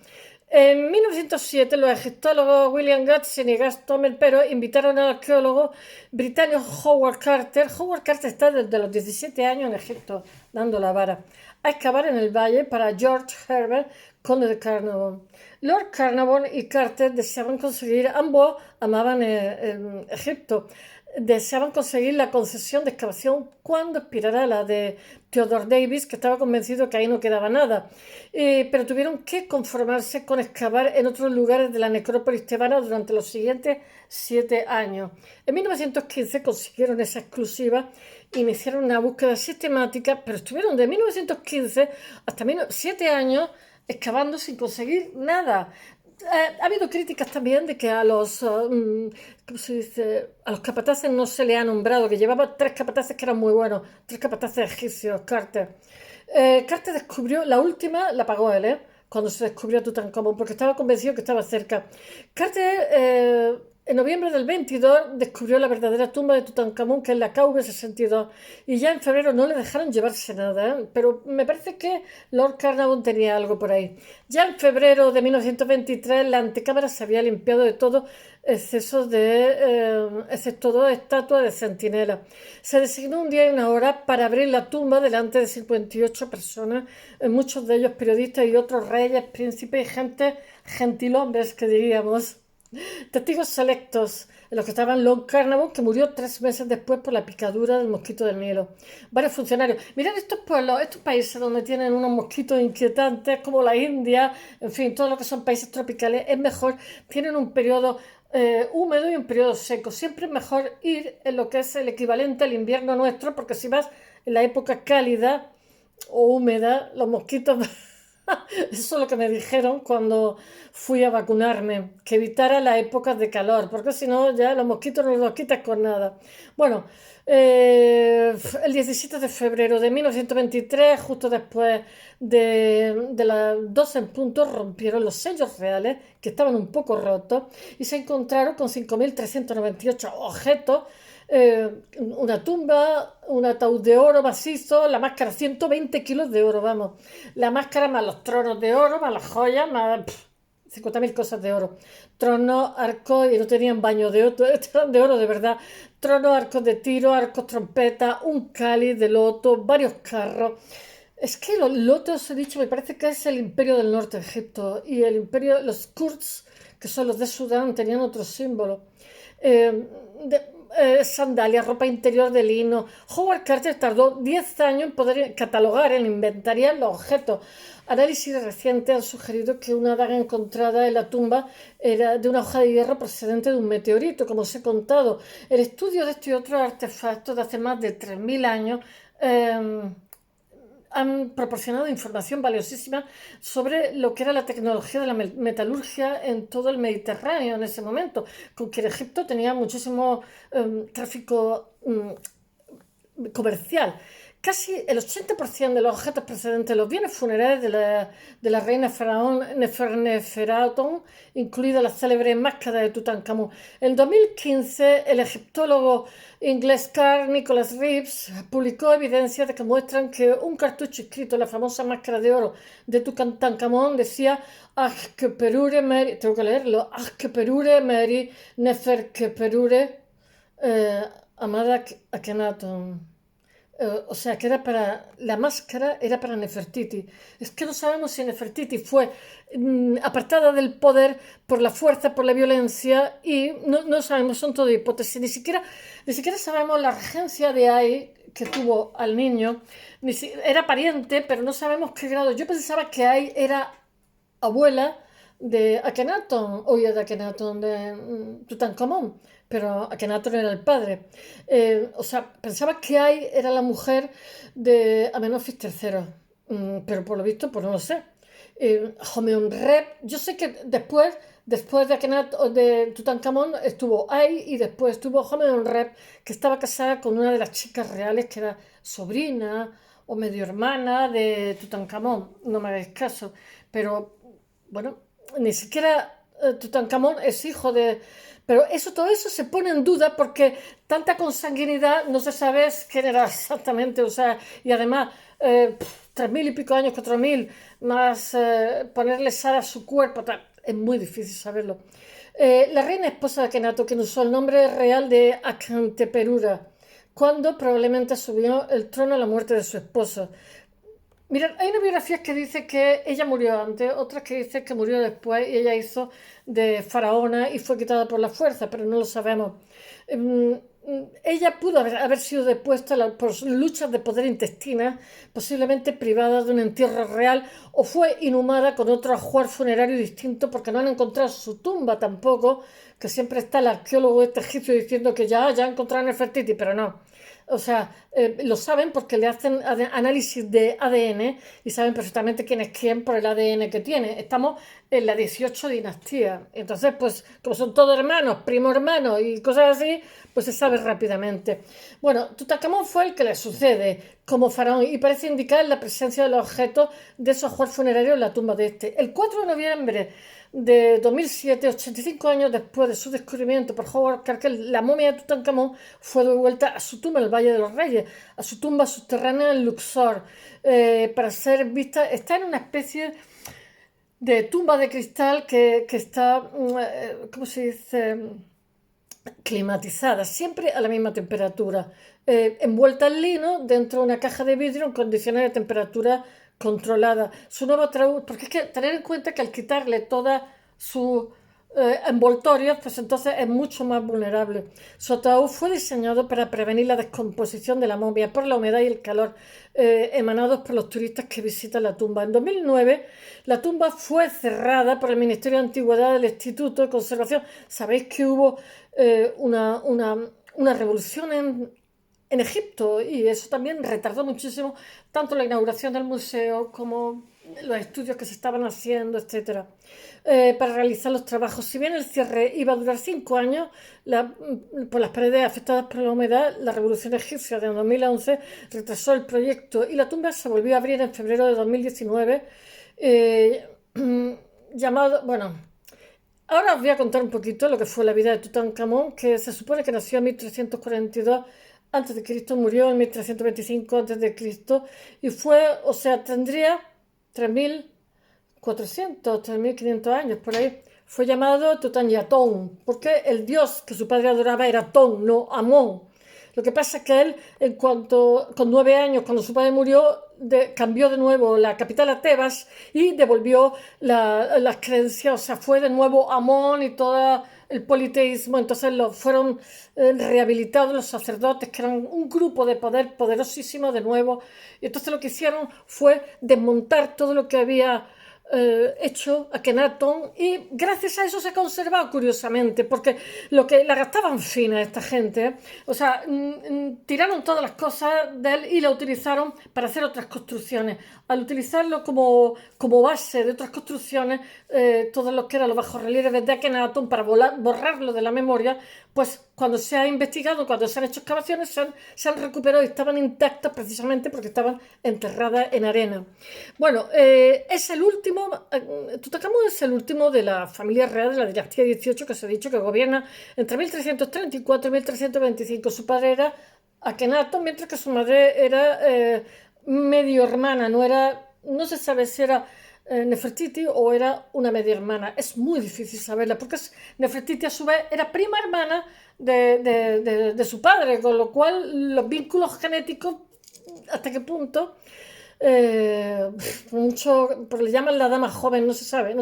En 1907, los egiptólogos William Gadsden y Gaston Pero invitaron al arqueólogo británico Howard Carter. Howard Carter está desde los 17 años en Egipto dando la vara, a excavar en el valle para George Herbert, conde de Carnarvon. Lord Carnarvon y Carter deseaban conseguir, ambos amaban Egipto, deseaban conseguir la concesión de excavación cuando expirara la de Theodore Davis, que estaba convencido que ahí no quedaba nada. Pero tuvieron que conformarse con excavar en otros lugares de la necrópolis tebana durante los siguientes 7 años. En 1915 consiguieron esa exclusiva, iniciaron una búsqueda sistemática, pero estuvieron de 1915 hasta 7 años excavando sin conseguir nada. Ha habido críticas también de que a los, ¿cómo se dice? A los capataces no se le ha nombrado, que llevaba 3 capataces que eran muy buenos, 3 capataces egipcios, Carter. Carter descubrió, la última la pagó él, cuando se descubrió Tutankamón, porque estaba convencido que estaba cerca. Carter, en noviembre del 22, descubrió la verdadera tumba de Tutankamón, que es la KV62, y ya en febrero no le dejaron llevarse nada, pero me parece que Lord Carnarvon tenía algo por ahí. Ya en febrero de 1923, la antecámara se había limpiado de todo exceso excepto 2 estatuas de centinela. Se designó un día y una hora para abrir la tumba delante de 58 personas, muchos de ellos periodistas y otros reyes, príncipes y gentilhombres, que diríamos. Testigos selectos, en los que estaban Lord Carnarvon, que murió 3 meses después por la picadura del mosquito del Nilo. Varios funcionarios. Mirad estos pueblos, estos países donde tienen unos mosquitos inquietantes, como la India, en fin, todo lo que son países tropicales, es mejor, tienen un periodo húmedo y un periodo seco. Siempre es mejor ir en lo que es el equivalente al invierno nuestro, porque si vas en la época cálida o húmeda, los mosquitos... Eso es lo que me dijeron cuando fui a vacunarme, que evitara las épocas de calor, porque si no ya los mosquitos no los quitas con nada. Bueno, el 17 de febrero de 1923, justo después de las 12 en punto, rompieron los sellos reales, que estaban un poco rotos, y se encontraron con 5.398 objetos, una tumba, un ataúd de oro macizo, la máscara, 120 kilos de oro, vamos. La máscara más los tronos de oro, más las joyas, más 50.000 cosas de oro. Tronos, arcos, y no tenían baño de oro, eran de oro de verdad. Tronos, arcos de tiro, arcos, trompetas, un cáliz de loto, varios carros. Es que los lotos, os he dicho, me parece que es el imperio del norte de Egipto, y el imperio, los Kurds, que son los de Sudán, tenían otro símbolo. Eh, Sandalias, ropa interior de lino. Howard Carter tardó 10 años en poder catalogar, en inventariar los objetos. Análisis recientes han sugerido que una daga encontrada en la tumba era de una hoja de hierro procedente de un meteorito, como os he contado. El estudio de estos y otros artefactos de hace más de 3.000 años han proporcionado información valiosísima sobre lo que era la tecnología de la metalurgia en todo el Mediterráneo en ese momento, con que Egipto tenía muchísimo tráfico comercial. Casi el 80% de los objetos procedentes de los bienes funerarios de la reina faraón Neferneferuatum, incluida la célebre máscara de Tutankamón. En 2015, el egiptólogo inglés Carl Nicholas Reeves publicó evidencias que muestran que un cartucho escrito en la famosa máscara de oro de Tutankamón decía: Ahkeperure Meri, tengo que leerlo, Ahkeperure Meri Neferkeperure Amada Akhenaton. O sea, que era para la máscara, era para Nefertiti. Es que no sabemos si Nefertiti fue apartada del poder por la fuerza, por la violencia, y no sabemos, son todo hipótesis. Ni siquiera sabemos la regencia de Ai que tuvo al niño. Era pariente, pero no sabemos qué grado. Yo pensaba que Ai era abuela de Akenatón, oye, de Akenatón, de Tutankamón, pero Akenatón era el padre. O sea, pensaba que Ai era la mujer de Amenofis III, pero por lo visto, pues no lo sé. Homeonrep, yo sé que después de Akenatón, de Tutankamón, estuvo Ai y después estuvo Homeonrep, que estaba casada con una de las chicas reales que era sobrina o medio hermana de Tutankamón, no me hagáis caso, pero bueno, ni siquiera Tutankamón es hijo de... Pero todo eso se pone en duda porque tanta consanguinidad no se sabe quién era exactamente, o sea, y además 3.000 y pico años, 4.000, más ponerle sal a su cuerpo, es muy difícil saberlo. La reina esposa de Akenaton, quien usó el nombre real de Akanteperura, cuando probablemente subió el trono a la muerte de su esposo. Mira, hay una biografía que dice que ella murió antes, otras que dice que murió después y ella hizo de faraona y fue quitada por la fuerza, pero no lo sabemos. Ella pudo haber sido depuesta por luchas de poder intestinas, posiblemente privada de un entierro real, o fue inhumada con otro ajuar funerario distinto porque no han encontrado su tumba tampoco, que siempre está el arqueólogo egipcio diciendo que ya encontraron Nefertiti, pero no. O sea, lo saben porque le hacen análisis de ADN y saben perfectamente quién es quién por el ADN que tiene. Estamos en la 18 dinastía. Entonces, pues, como son todos hermanos, primo hermanos y cosas así, pues se sabe rápidamente. Bueno, Tutankamón fue el que le sucede como faraón y parece indicar la presencia de los objetos de esos ajuar funerarios en la tumba de este. El 4 de noviembre de 2007, 85 años después de su descubrimiento por Howard Carter, la momia de Tutankamón fue devuelta a su tumba en el Valle de los Reyes, a su tumba subterránea en Luxor, para ser vista. Está en una especie de tumba de cristal que está, ¿cómo se dice?, climatizada, siempre a la misma temperatura, envuelta en lino dentro de una caja de vidrio en condiciones de temperatura controlada. Su nuevo ataúd, porque es que tener en cuenta que al quitarle toda su envoltorios, pues entonces es mucho más vulnerable. Su ataúd fue diseñado para prevenir la descomposición de la momia por la humedad y el calor emanados por los turistas que visitan la tumba. En 2009, la tumba fue cerrada por el Ministerio de Antigüedad del Instituto de Conservación. Sabéis que hubo una revolución en Egipto y eso también retardó muchísimo tanto la inauguración del museo como los estudios que se estaban haciendo, etcétera, para realizar los trabajos. Si bien el cierre iba a durar 5 años, por las paredes afectadas por la humedad, la revolución egipcia de 2011 retrasó el proyecto y la tumba se volvió a abrir en febrero de 2019, llamado, bueno, ahora os voy a contar un poquito lo que fue la vida de Tutankamón, que se supone que nació en 1342 a.C., murió en 1325 a.C. y fue, o sea, tendría 3.400, 3.500 años por ahí. Fue llamado Tutanyatón, porque el dios que su padre adoraba era Ton, no Amón. Lo que pasa es que él, con 9 años, cuando su padre murió, cambió de nuevo la capital a Tebas y devolvió las creencias, o sea, fue de nuevo Amón y todo el politeísmo. Entonces fueron rehabilitados los sacerdotes, que eran un grupo de poder poderosísimo de nuevo. Y entonces lo que hicieron fue desmontar todo lo que había hecho Akenatón, y gracias a eso se ha conservado curiosamente, porque lo que la gastaban fina esta gente, o sea, tiraron todas las cosas de él y la utilizaron para hacer otras construcciones. Al utilizarlo como base de otras construcciones, todo lo que eran los bajorrelieves de Akenatón, para borrarlo de la memoria, pues cuando se ha investigado, cuando se han hecho excavaciones, se han recuperado y estaban intactas precisamente porque estaban enterradas en arena. Bueno, es el último, Tutankamón es el último de la familia real de la dinastía 18 que se ha dicho que gobierna entre 1334 y 1325. Su padre era Akenatón, mientras que su madre era medio hermana, no se sabe si era Nefertiti o era una media hermana. Es muy difícil saberla porque Nefertiti a su vez era prima hermana de su padre, con lo cual los vínculos genéticos, hasta qué punto, pues le llaman la dama joven, no se sabe.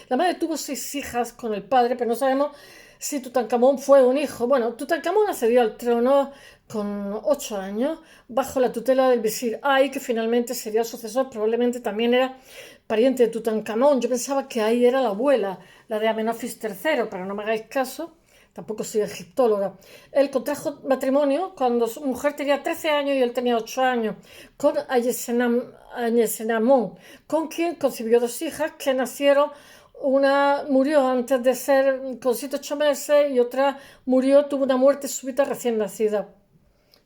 La madre tuvo 6 hijas con el padre, pero no sabemos si Tutankamón fue un hijo. Bueno, Tutankamón accedió al trono con 8 años, bajo la tutela del visir Ai, que finalmente sería el sucesor. Probablemente también era pariente de Tutankamón. Yo pensaba que ahí era la abuela, la de Amenofis III, pero no me hagáis caso, tampoco soy egiptóloga. Él contrajo matrimonio cuando su mujer tenía 13 años y él tenía 8 años, con Ayesenamón, con quien concibió dos hijas que nacieron. Una murió antes de ser con 7 8 meses y otra tuvo una muerte súbita recién nacida.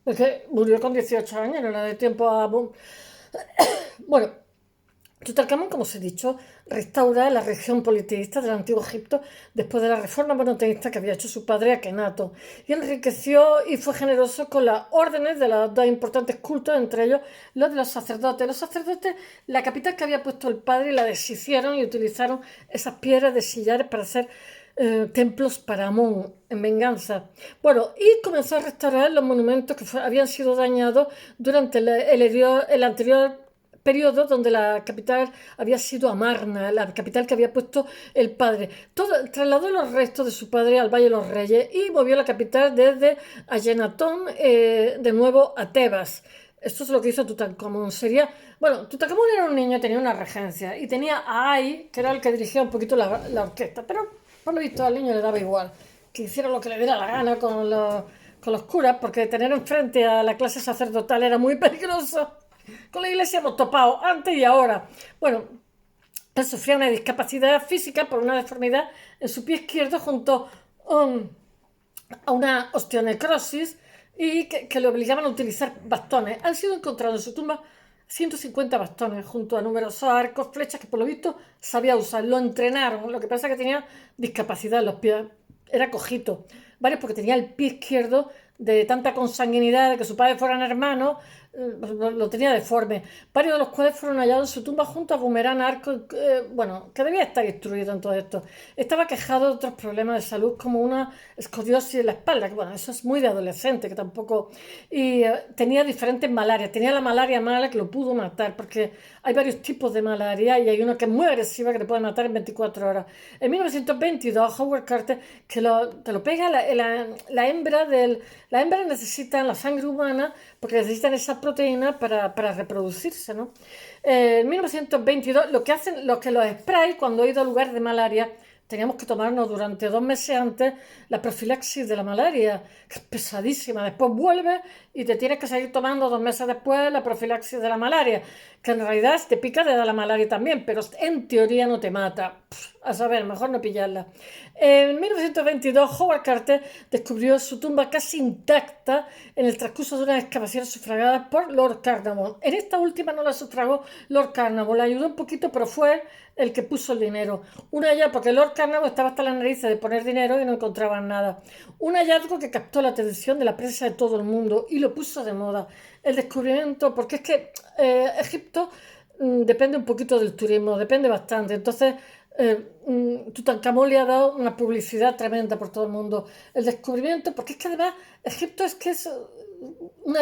Es que murió con 18 años, no le dio tiempo a... Bueno, Tutankamón, como os he dicho, restaura la región politeísta del antiguo Egipto después de la reforma monoteísta que había hecho su padre Akenato, y enriqueció y fue generoso con las órdenes de los dos importantes cultos, entre ellos los de los sacerdotes. Los sacerdotes, la capital que había puesto el padre, la deshicieron y utilizaron esas piedras de sillares para hacer templos para Amón en venganza. Bueno, y comenzó a restaurar los monumentos que habían sido dañados durante el anterior periodo, donde la capital había sido Amarna, la capital que había puesto el padre. Trasladó los restos de su padre al Valle de los Reyes y movió la capital desde Ayenatón de nuevo a Tebas. Esto es lo que hizo Tutankamón. Bueno, Tutankamón era un niño, tenía una regencia y tenía a Ay, que era el que dirigía un poquito la orquesta, pero por lo visto al niño le daba igual que hiciera lo que le diera la gana con los curas, porque tener enfrente a la clase sacerdotal era muy peligroso. Con la iglesia hemos topado antes y ahora. Bueno, él sufría una discapacidad física por una deformidad en su pie izquierdo junto a una osteonecrosis y que le obligaban a utilizar bastones. Han sido encontrados en su tumba 150 bastones junto a numerosos arcos, flechas que por lo visto sabía usar. Lo entrenaron, lo que pasa es que tenía discapacidad en los pies, era cojito. Varios porque tenía el pie izquierdo de tanta consanguinidad, de que su padre fueran hermanos, lo tenía deforme. Varios de los cuales fueron hallados en su tumba junto a Bumerán Arco, bueno, que debía estar instruido en todo esto. Estaba quejado de otros problemas de salud como una escoliosis en la espalda, que bueno, eso es muy de adolescente, que tampoco... Y tenía diferentes malarias. Tenía la malaria mala que lo pudo matar, porque hay varios tipos de malaria y hay una que es muy agresiva que te puede matar en 24 horas. En 1922, Howard Carter, que te lo pega la hembra la hembra necesita la sangre humana porque necesitan esa proteína para reproducirse, ¿no? En 1922, lo que hacen los sprays, cuando he ido a lugar de malaria, teníamos que tomarnos durante 2 meses antes la profilaxis de la malaria, que es pesadísima. Después vuelves y te tienes que seguir tomando 2 meses después la profilaxis de la malaria, que en realidad si te pica te da la malaria también, pero en teoría no te mata. A saber, mejor no pillarla. En 1922, Howard Carter descubrió su tumba casi intacta en el transcurso de unas excavaciones sufragadas por Lord Carnarvon. En esta última no la sufragó Lord Carnarvon, la ayudó un poquito, pero fue el que puso el dinero. Un hallazgo, porque Lord Carnarvon estaba hasta las narices de poner dinero y no encontraban nada. Un hallazgo que captó la atención de la prensa de todo el mundo y lo puso de moda. El descubrimiento, porque es que Egipto depende un poquito del turismo, depende bastante. Entonces, Tutankamón le ha dado una publicidad tremenda por todo el mundo. El descubrimiento, porque es que además Egipto es que es una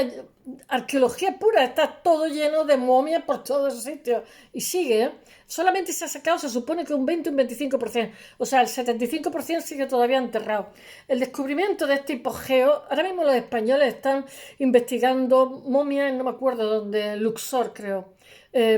arqueología pura, está todo lleno de momias por todos los sitios y sigue, ¿eh? Solamente se ha sacado, se supone que un 20 un 25%, o sea, el 75% sigue todavía enterrado. El descubrimiento de este hipogeo, ahora mismo los españoles están investigando momias, no me acuerdo dónde, Luxor creo.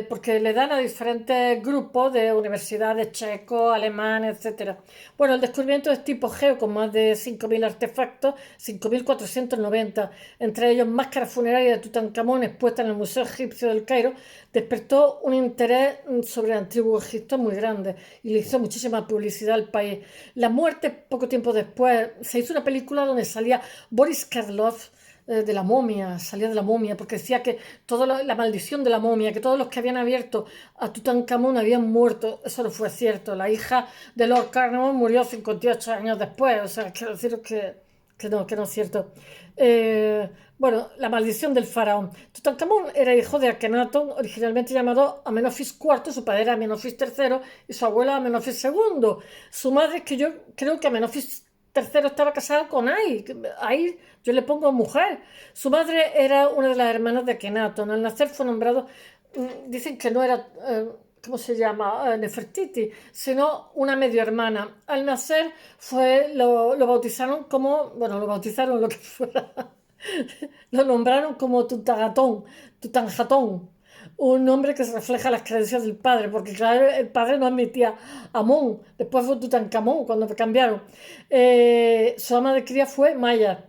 Porque le dan a diferentes grupos de universidades checos, alemanes, etc. Bueno, el descubrimiento de este hipogeo con más de 5.000 artefactos, 5.490, entre ellos máscaras funerarias de Tutankamón expuestas en el Museo Egipcio del Cairo, despertó un interés sobre el antiguo Egipto muy grande y le hizo muchísima publicidad al país. La muerte, poco tiempo después, se hizo una película donde salía Boris Karloff, de la momia, salía de la momia, porque decía que la maldición de la momia, que todos los que habían abierto a Tutankamón habían muerto. Eso no fue cierto. La hija de Lord Carnarvon murió 58 años después, o sea, quiero deciros que no es cierto. Bueno, la maldición del faraón. Tutankamón era hijo de Akenatón, originalmente llamado Amenofis IV, su padre era Amenofis III y su abuela Amenofis II. Su madre, es que yo creo que Amenofis III estaba casado con Ay. Ay, yo le pongo mujer. Su madre era una de las hermanas de Akenatón. Al nacer fue nombrado, dicen que no era, ¿cómo se llama? Nefertiti, sino una medio hermana. Al nacer lo bautizaron como, bueno, lo bautizaron lo que fuera. Lo nombraron como Tutanjatón. un nombre que refleja las creencias del padre, porque claro, el padre no admitía a Amón, después fue Tutankamón cuando cambiaron. Su ama de cría fue Maya,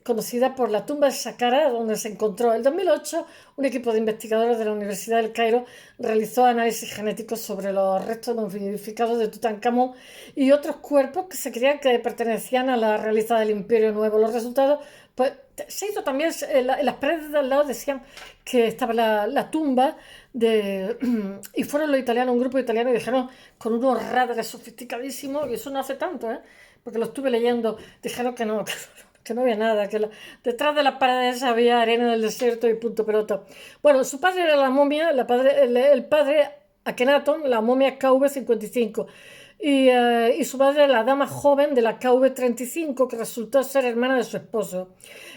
conocida por la tumba de Saqqara, donde se encontró. En 2008, un equipo de investigadores de la Universidad del Cairo realizó análisis genéticos sobre los restos momificados de Tutankamón y otros cuerpos que se creían que pertenecían a la realeza del Imperio Nuevo. Los resultados, pues, se hizo también, en las paredes de al lado decían que estaba la tumba de, y fueron los italianos, un grupo de italianos, y dijeron con unos radares sofisticadísimos, y eso no hace tanto, porque lo estuve leyendo, dijeron que no, que no había nada, que detrás de las paredes había arena del desierto y punto pelota. Bueno, su padre era la momia, el padre Akenaton, la momia KV-55. Y su madre era la dama joven de la KV-35, que resultó ser hermana de su esposo.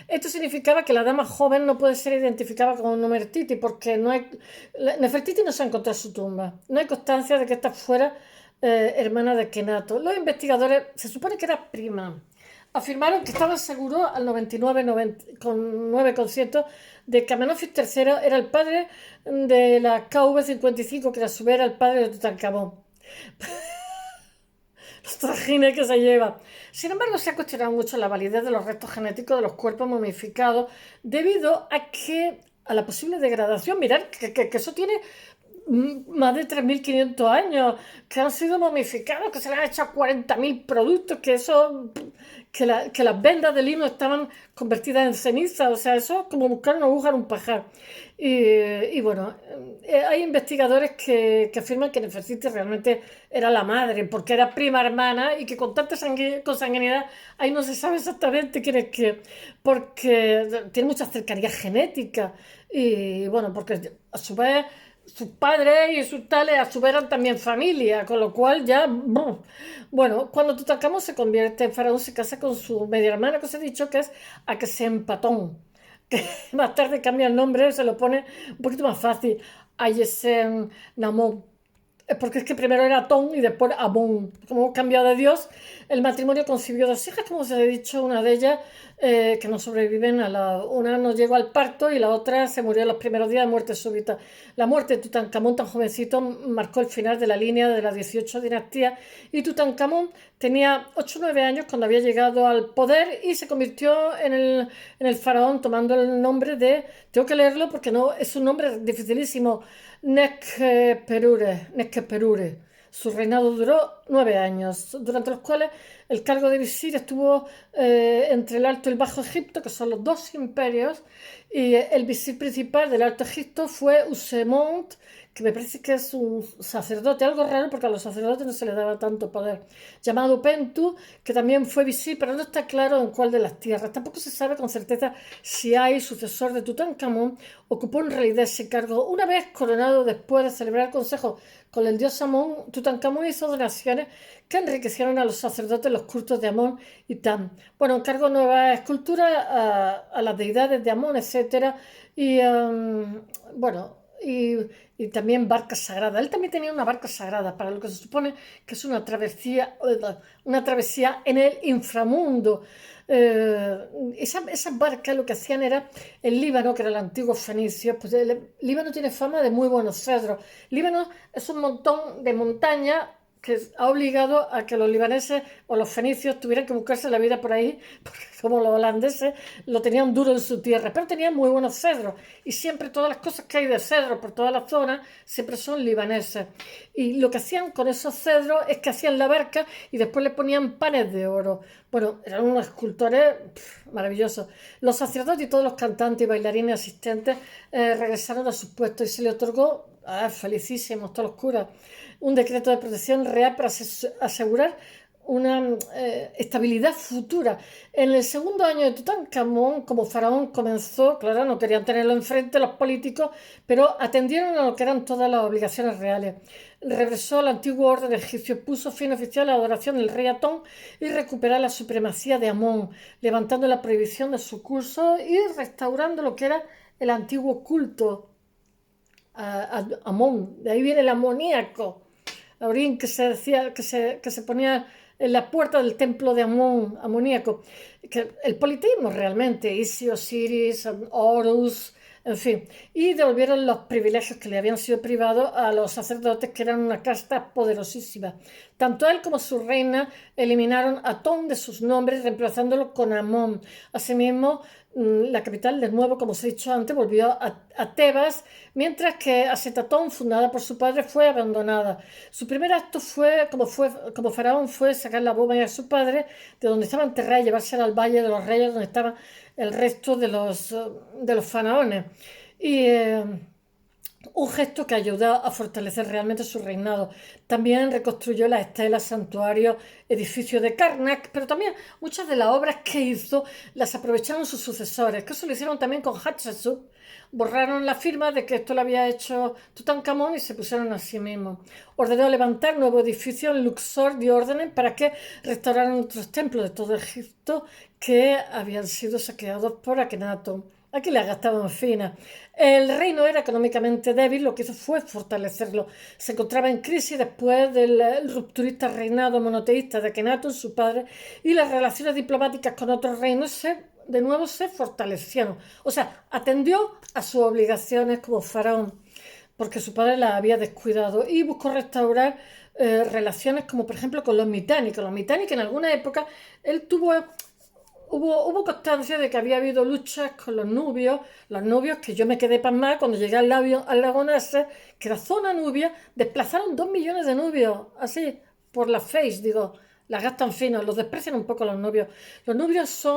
Esto significaba que la dama joven no puede ser identificada como Nefertiti, porque Nefertiti no se ha encontrado en su tumba. No hay constancia de que esta fuera hermana de Akenaton. Los investigadores, se supone que era prima, afirmaron que estaban seguros al 99,9% de que Amenofis III era el padre de la KV-55, que a su vez era el padre de Tutankamón. Los trajines que se lleva. Sin embargo, se ha cuestionado mucho la validez de los restos genéticos de los cuerpos momificados debido a la posible degradación. Mirad que eso tiene más de 3.500 años, que han sido momificados, que se les han hecho 40.000 productos, que las vendas de lino estaban convertidas en ceniza. O sea, eso es como buscar una aguja en un pajar. Y bueno, hay investigadores que afirman que Nefertiti realmente era la madre, porque era prima hermana, y que con tanta consanguinidad ahí no se sabe exactamente quién es qué, porque tiene mucha cercanía genética. Y bueno, porque a su vez sus padres y sus tales a su vez eran también familia, con lo cual ya... Bueno, cuando Tutankamón se convierte en faraón, se casa con su media hermana, que os he dicho que es Akhenaton, que más tarde cambia el nombre, se lo pone un poquito más fácil, Ayesenamón. Porque es que primero era Ton y después Amón. Como hemos cambiado de Dios, el matrimonio concibió dos hijas, como os he dicho, una de ellas que no sobreviven una no llegó al parto y la otra se murió en los primeros días de muerte súbita. La muerte de Tutankamón tan jovencito marcó el final de la línea de las 18 dinastías, y Tutankamón tenía 8 o 9 años cuando había llegado al poder y se convirtió en el faraón, tomando el nombre de, tengo que leerlo porque no es un nombre dificilísimo, Nekhperure. Su reinado duró 9 años, durante los cuales el cargo de visir estuvo entre el Alto y el Bajo Egipto, que son los dos imperios, y el visir principal del Alto Egipto fue Usemont, que me parece que es un sacerdote, algo raro porque a los sacerdotes no se les daba tanto poder, llamado Pentu, que también fue visir, pero no está claro en cuál de las tierras. Tampoco se sabe con certeza si hay sucesor de Tutankamón ocupó en realidad ese cargo. Una vez coronado, después de celebrar el consejo con el dios Amón, Tutankamón hizo donaciones que enriquecieron a los sacerdotes los cultos de Amón y Tam. Bueno, encargó nuevas esculturas a las deidades de Amón, etc. Y bueno, y también barcas sagradas. Él también tenía una barca sagrada, para lo que se supone que es una travesía en el inframundo. Esas barcas lo que hacían era el Líbano, que era el antiguo Fenicio. Pues el Líbano tiene fama de muy buenos cedros. Líbano es un montón de montaña que ha obligado a que los libaneses o los fenicios tuvieran que buscarse la vida por ahí, porque como los holandeses lo tenían duro en su tierra, pero tenían muy buenos cedros, y siempre todas las cosas que hay de cedro por toda la zona siempre son libaneses. Y lo que hacían con esos cedros es que hacían la barca y después le ponían panes de oro. Bueno, eran unos escultores maravillosos. Los sacerdotes y todos los cantantes y bailarines asistentes regresaron a sus puestos y se le otorgó, felicísimos todos los curas, un decreto de protección real para asegurar una estabilidad futura. En el segundo año de Tutankamón, como faraón, comenzó, claro, no querían tenerlo enfrente los políticos, pero atendieron a lo que eran todas las obligaciones reales. Regresó al antiguo orden egipcio, puso fin oficial a la adoración del rey Atón y recuperó la supremacía de Amón, levantando la prohibición de su curso y restaurando lo que era el antiguo culto a Amón. De ahí viene el amoníaco. Aurín, que se decía que se ponía en la puerta del templo de Amón, amoníaco. Que el politeísmo realmente, Isis, Osiris, Horus, en fin, y devolvieron los privilegios que le habían sido privados a los sacerdotes, que eran una casta poderosísima. Tanto él como su reina eliminaron a Atón de sus nombres, reemplazándolo con Amón. Asimismo, la capital, de nuevo, como os he dicho antes, volvió a Tebas, mientras que Asetatón, fundada por su padre, fue abandonada. Su primer acto como faraón fue sacar la bomba a su padre de donde estaba enterrada y llevársela al Valle de los Reyes, donde estaban el resto de los faraones. Y un gesto que ayudó a fortalecer realmente su reinado. También reconstruyó las estelas, santuarios, edificios de Karnak, pero también muchas de las obras que hizo las aprovecharon sus sucesores, que eso lo hicieron también con Hatshepsut. Borraron la firma de que esto lo había hecho Tutankamón y se pusieron a sí mismos. Ordenó levantar nuevos edificios en Luxor, dio órdenes para que restauraran otros templos de todo Egipto que habían sido saqueados por Akenatón. Aquí la gastaban fina. El reino era económicamente débil, lo que hizo fue fortalecerlo. Se encontraba en crisis después del rupturista reinado monoteísta de Akenatón, su padre, y las relaciones diplomáticas con otros reinos de nuevo se fortalecieron. O sea, atendió a sus obligaciones como faraón, porque su padre las había descuidado, y buscó restaurar relaciones como por ejemplo con los mitánicos. Los mitánicos en alguna época él hubo constancia de que había habido luchas con los nubios que yo me quedé pasmada cuando llegué al lago Nasser, que la zona nubia desplazaron 2 millones de nubios, así, por la face, digo, las gastan finos, los desprecian un poco los nubios. Los nubios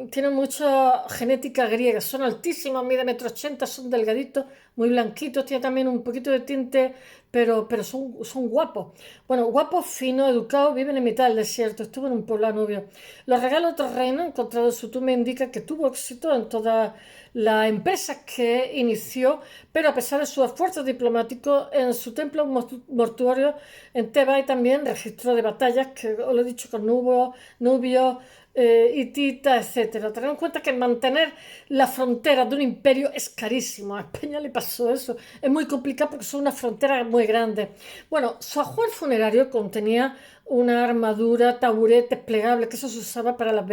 tienen mucha genética griega, son altísimos, miden 1,80 m, son delgaditos, muy blanquitos, tienen también un poquito de tinte, pero son guapos. Bueno, guapos, finos, educados, viven en mitad del desierto. Estuvo en un pueblo nubio. Los regalos de otros reinos encontrados en su tumba indican que tuvo éxito en todas las empresas que inició, pero a pesar de sus esfuerzos diplomáticos, en su templo mortuorio en Tebas hay también registro de batallas, que os lo he dicho, con nubios, hititas, etcétera. Tened en cuenta que mantener la frontera de un imperio es carísimo. A España le pasó eso. Es muy complicado porque son unas fronteras muy grandes. Bueno, su ajuar funerario contenía una armadura, taburetes plegables, que eso se usaba para las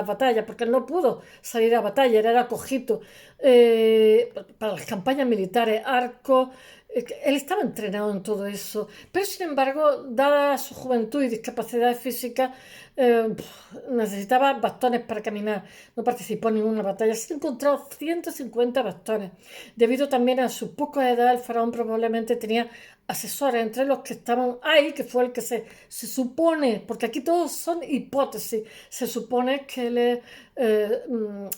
batallas, porque él no pudo salir a batalla, era cojito. Para las campañas militares, arcos. Él estaba entrenado en todo eso, pero sin embargo, dada su juventud y discapacidad física, necesitaba bastones para caminar. No participó en ninguna batalla. Se han encontrado 150 bastones. Debido también a su poca edad, el faraón probablemente tenía asesores entre los que estaban ahí, que fue el que se supone, porque aquí todos son hipótesis, se supone que le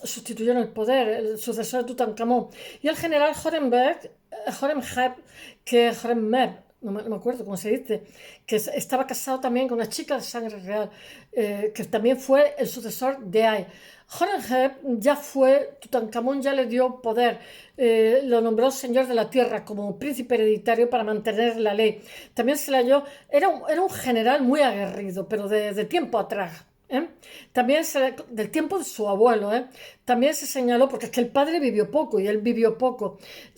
sustituyó en el poder, el sucesor de Tutankamón. Y el general Horemheb, no me acuerdo cómo se dice, que estaba casado también con una chica de sangre real, que también fue el sucesor de Ay. Horemheb Tutankamón ya le dio poder, lo nombró señor de la tierra como príncipe hereditario para mantener la ley. También se le halló, era un general muy aguerrido, pero de tiempo atrás. También del tiempo de su abuelo, también se señaló, porque es que el padre vivió poco y él vivió poco,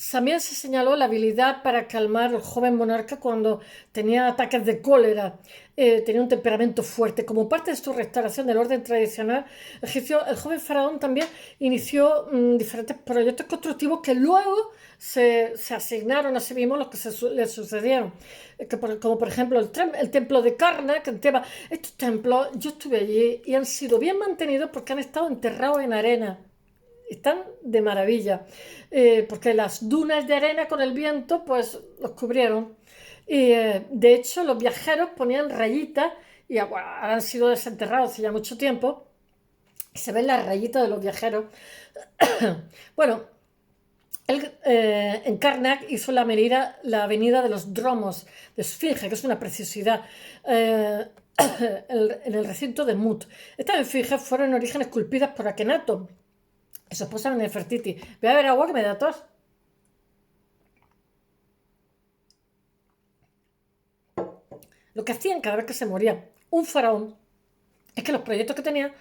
también se señaló la habilidad para calmar al joven monarca cuando tenía ataques de cólera, tenía un temperamento fuerte. Como parte de su restauración del orden tradicional egipcio, el joven faraón también inició diferentes proyectos constructivos que luego se asignaron a sí mismos los que le sucedieron, como por ejemplo el templo de Karnak en Tebas. Estos templos, yo estuve allí y han sido bien mantenidos porque han estado enterrados en arena. Están de maravilla, porque las dunas de arena con el viento pues los cubrieron. Y de hecho los viajeros ponían rayitas, y bueno, han sido desenterrados hace ya mucho tiempo, y se ven las rayitas de los viajeros. Bueno, él, en Karnak hizo la avenida de los Dromos de Esfinge, que es una preciosidad, en el recinto de Mut. Estas esfinges fueron en origen esculpidas por Akenatón y su esposa Nefertiti. Voy a ver agua que me da tos. Lo que hacían cada vez que se moría un faraón es que los proyectos que tenían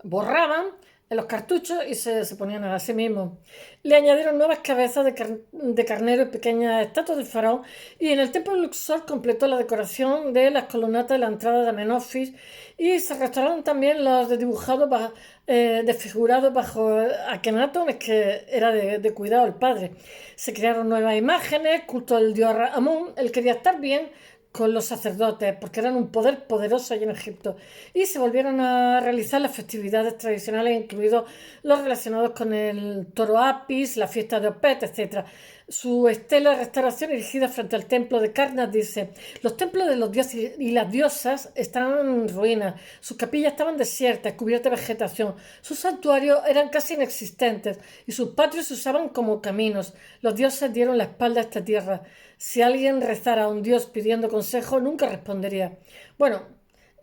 borraban en los cartuchos y se ponían a sí mismos. Le añadieron nuevas cabezas de carnero y pequeñas estatuas del faraón, y en el templo de Luxor completó la decoración de las columnatas de la entrada de Amenofis, y se restauraron también los desfigurados bajo Akenatón, es que era de cuidado el padre. Se crearon nuevas imágenes, culto al dios Amón. Él quería estar bien con los sacerdotes, porque eran un poder poderoso allí en Egipto, y se volvieron a realizar las festividades tradicionales, incluidos los relacionados con el toro Apis, la fiesta de Opet, etc. Su estela de restauración erigida frente al templo de Karnak dice: los templos de los dioses y las diosas estaban en ruinas, sus capillas estaban desiertas, cubiertas de vegetación, sus santuarios eran casi inexistentes y sus patios se usaban como caminos. Los dioses dieron la espalda a esta tierra. Si alguien rezara a un dios pidiendo consejo, nunca respondería. Bueno,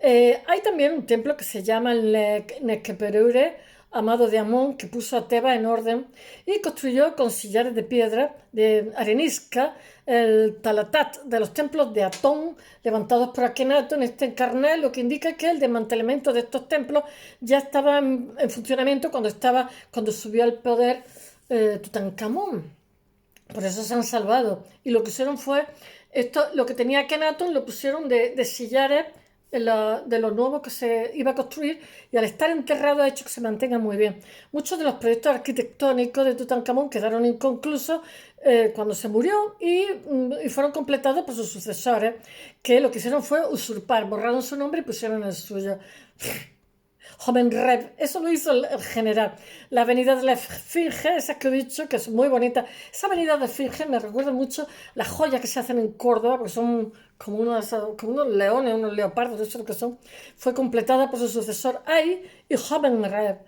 hay también un templo que se llama el Nekhpereure, amado de Amón, que puso a Tebas en orden y construyó con sillares de piedra de arenisca el Talatat de los templos de Atón levantados por Akenatón. Este carnet lo que indica que el desmantelamiento de estos templos ya estaba en funcionamiento cuando subió al poder Tutankamón. Por eso se han salvado. Y lo que hicieron fue, lo que tenía Akenatón lo pusieron de sillares de lo nuevo que se iba a construir, y al estar enterrado ha hecho que se mantenga muy bien. Muchos de los proyectos arquitectónicos de Tutankamón quedaron inconclusos cuando se murió, y fueron completados por sus sucesores, que lo que hicieron fue usurpar, borraron su nombre y pusieron el suyo. Homenreb, eso lo hizo el general. La avenida de la Esfinge, esa que he dicho, que es muy bonita. Esa avenida de la Esfinge me recuerda mucho las joyas que se hacen en Córdoba, porque son como unos leones, unos leopardos, eso es lo que son. Fue completada por su sucesor Ay y Homenreb.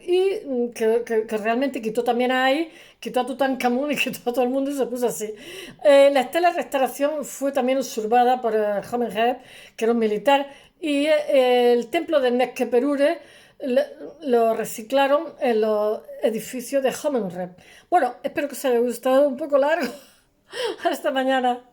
Y que realmente quitó también a Ay, quitó a Tutankamón y quitó a todo el mundo y se puso así. La estela de restauración fue también usurpada por Homenheb, que era un militar, y el templo de Nekhpereure lo reciclaron en los edificios de Homenreb. Bueno, espero que os haya gustado, un poco largo. Hasta mañana.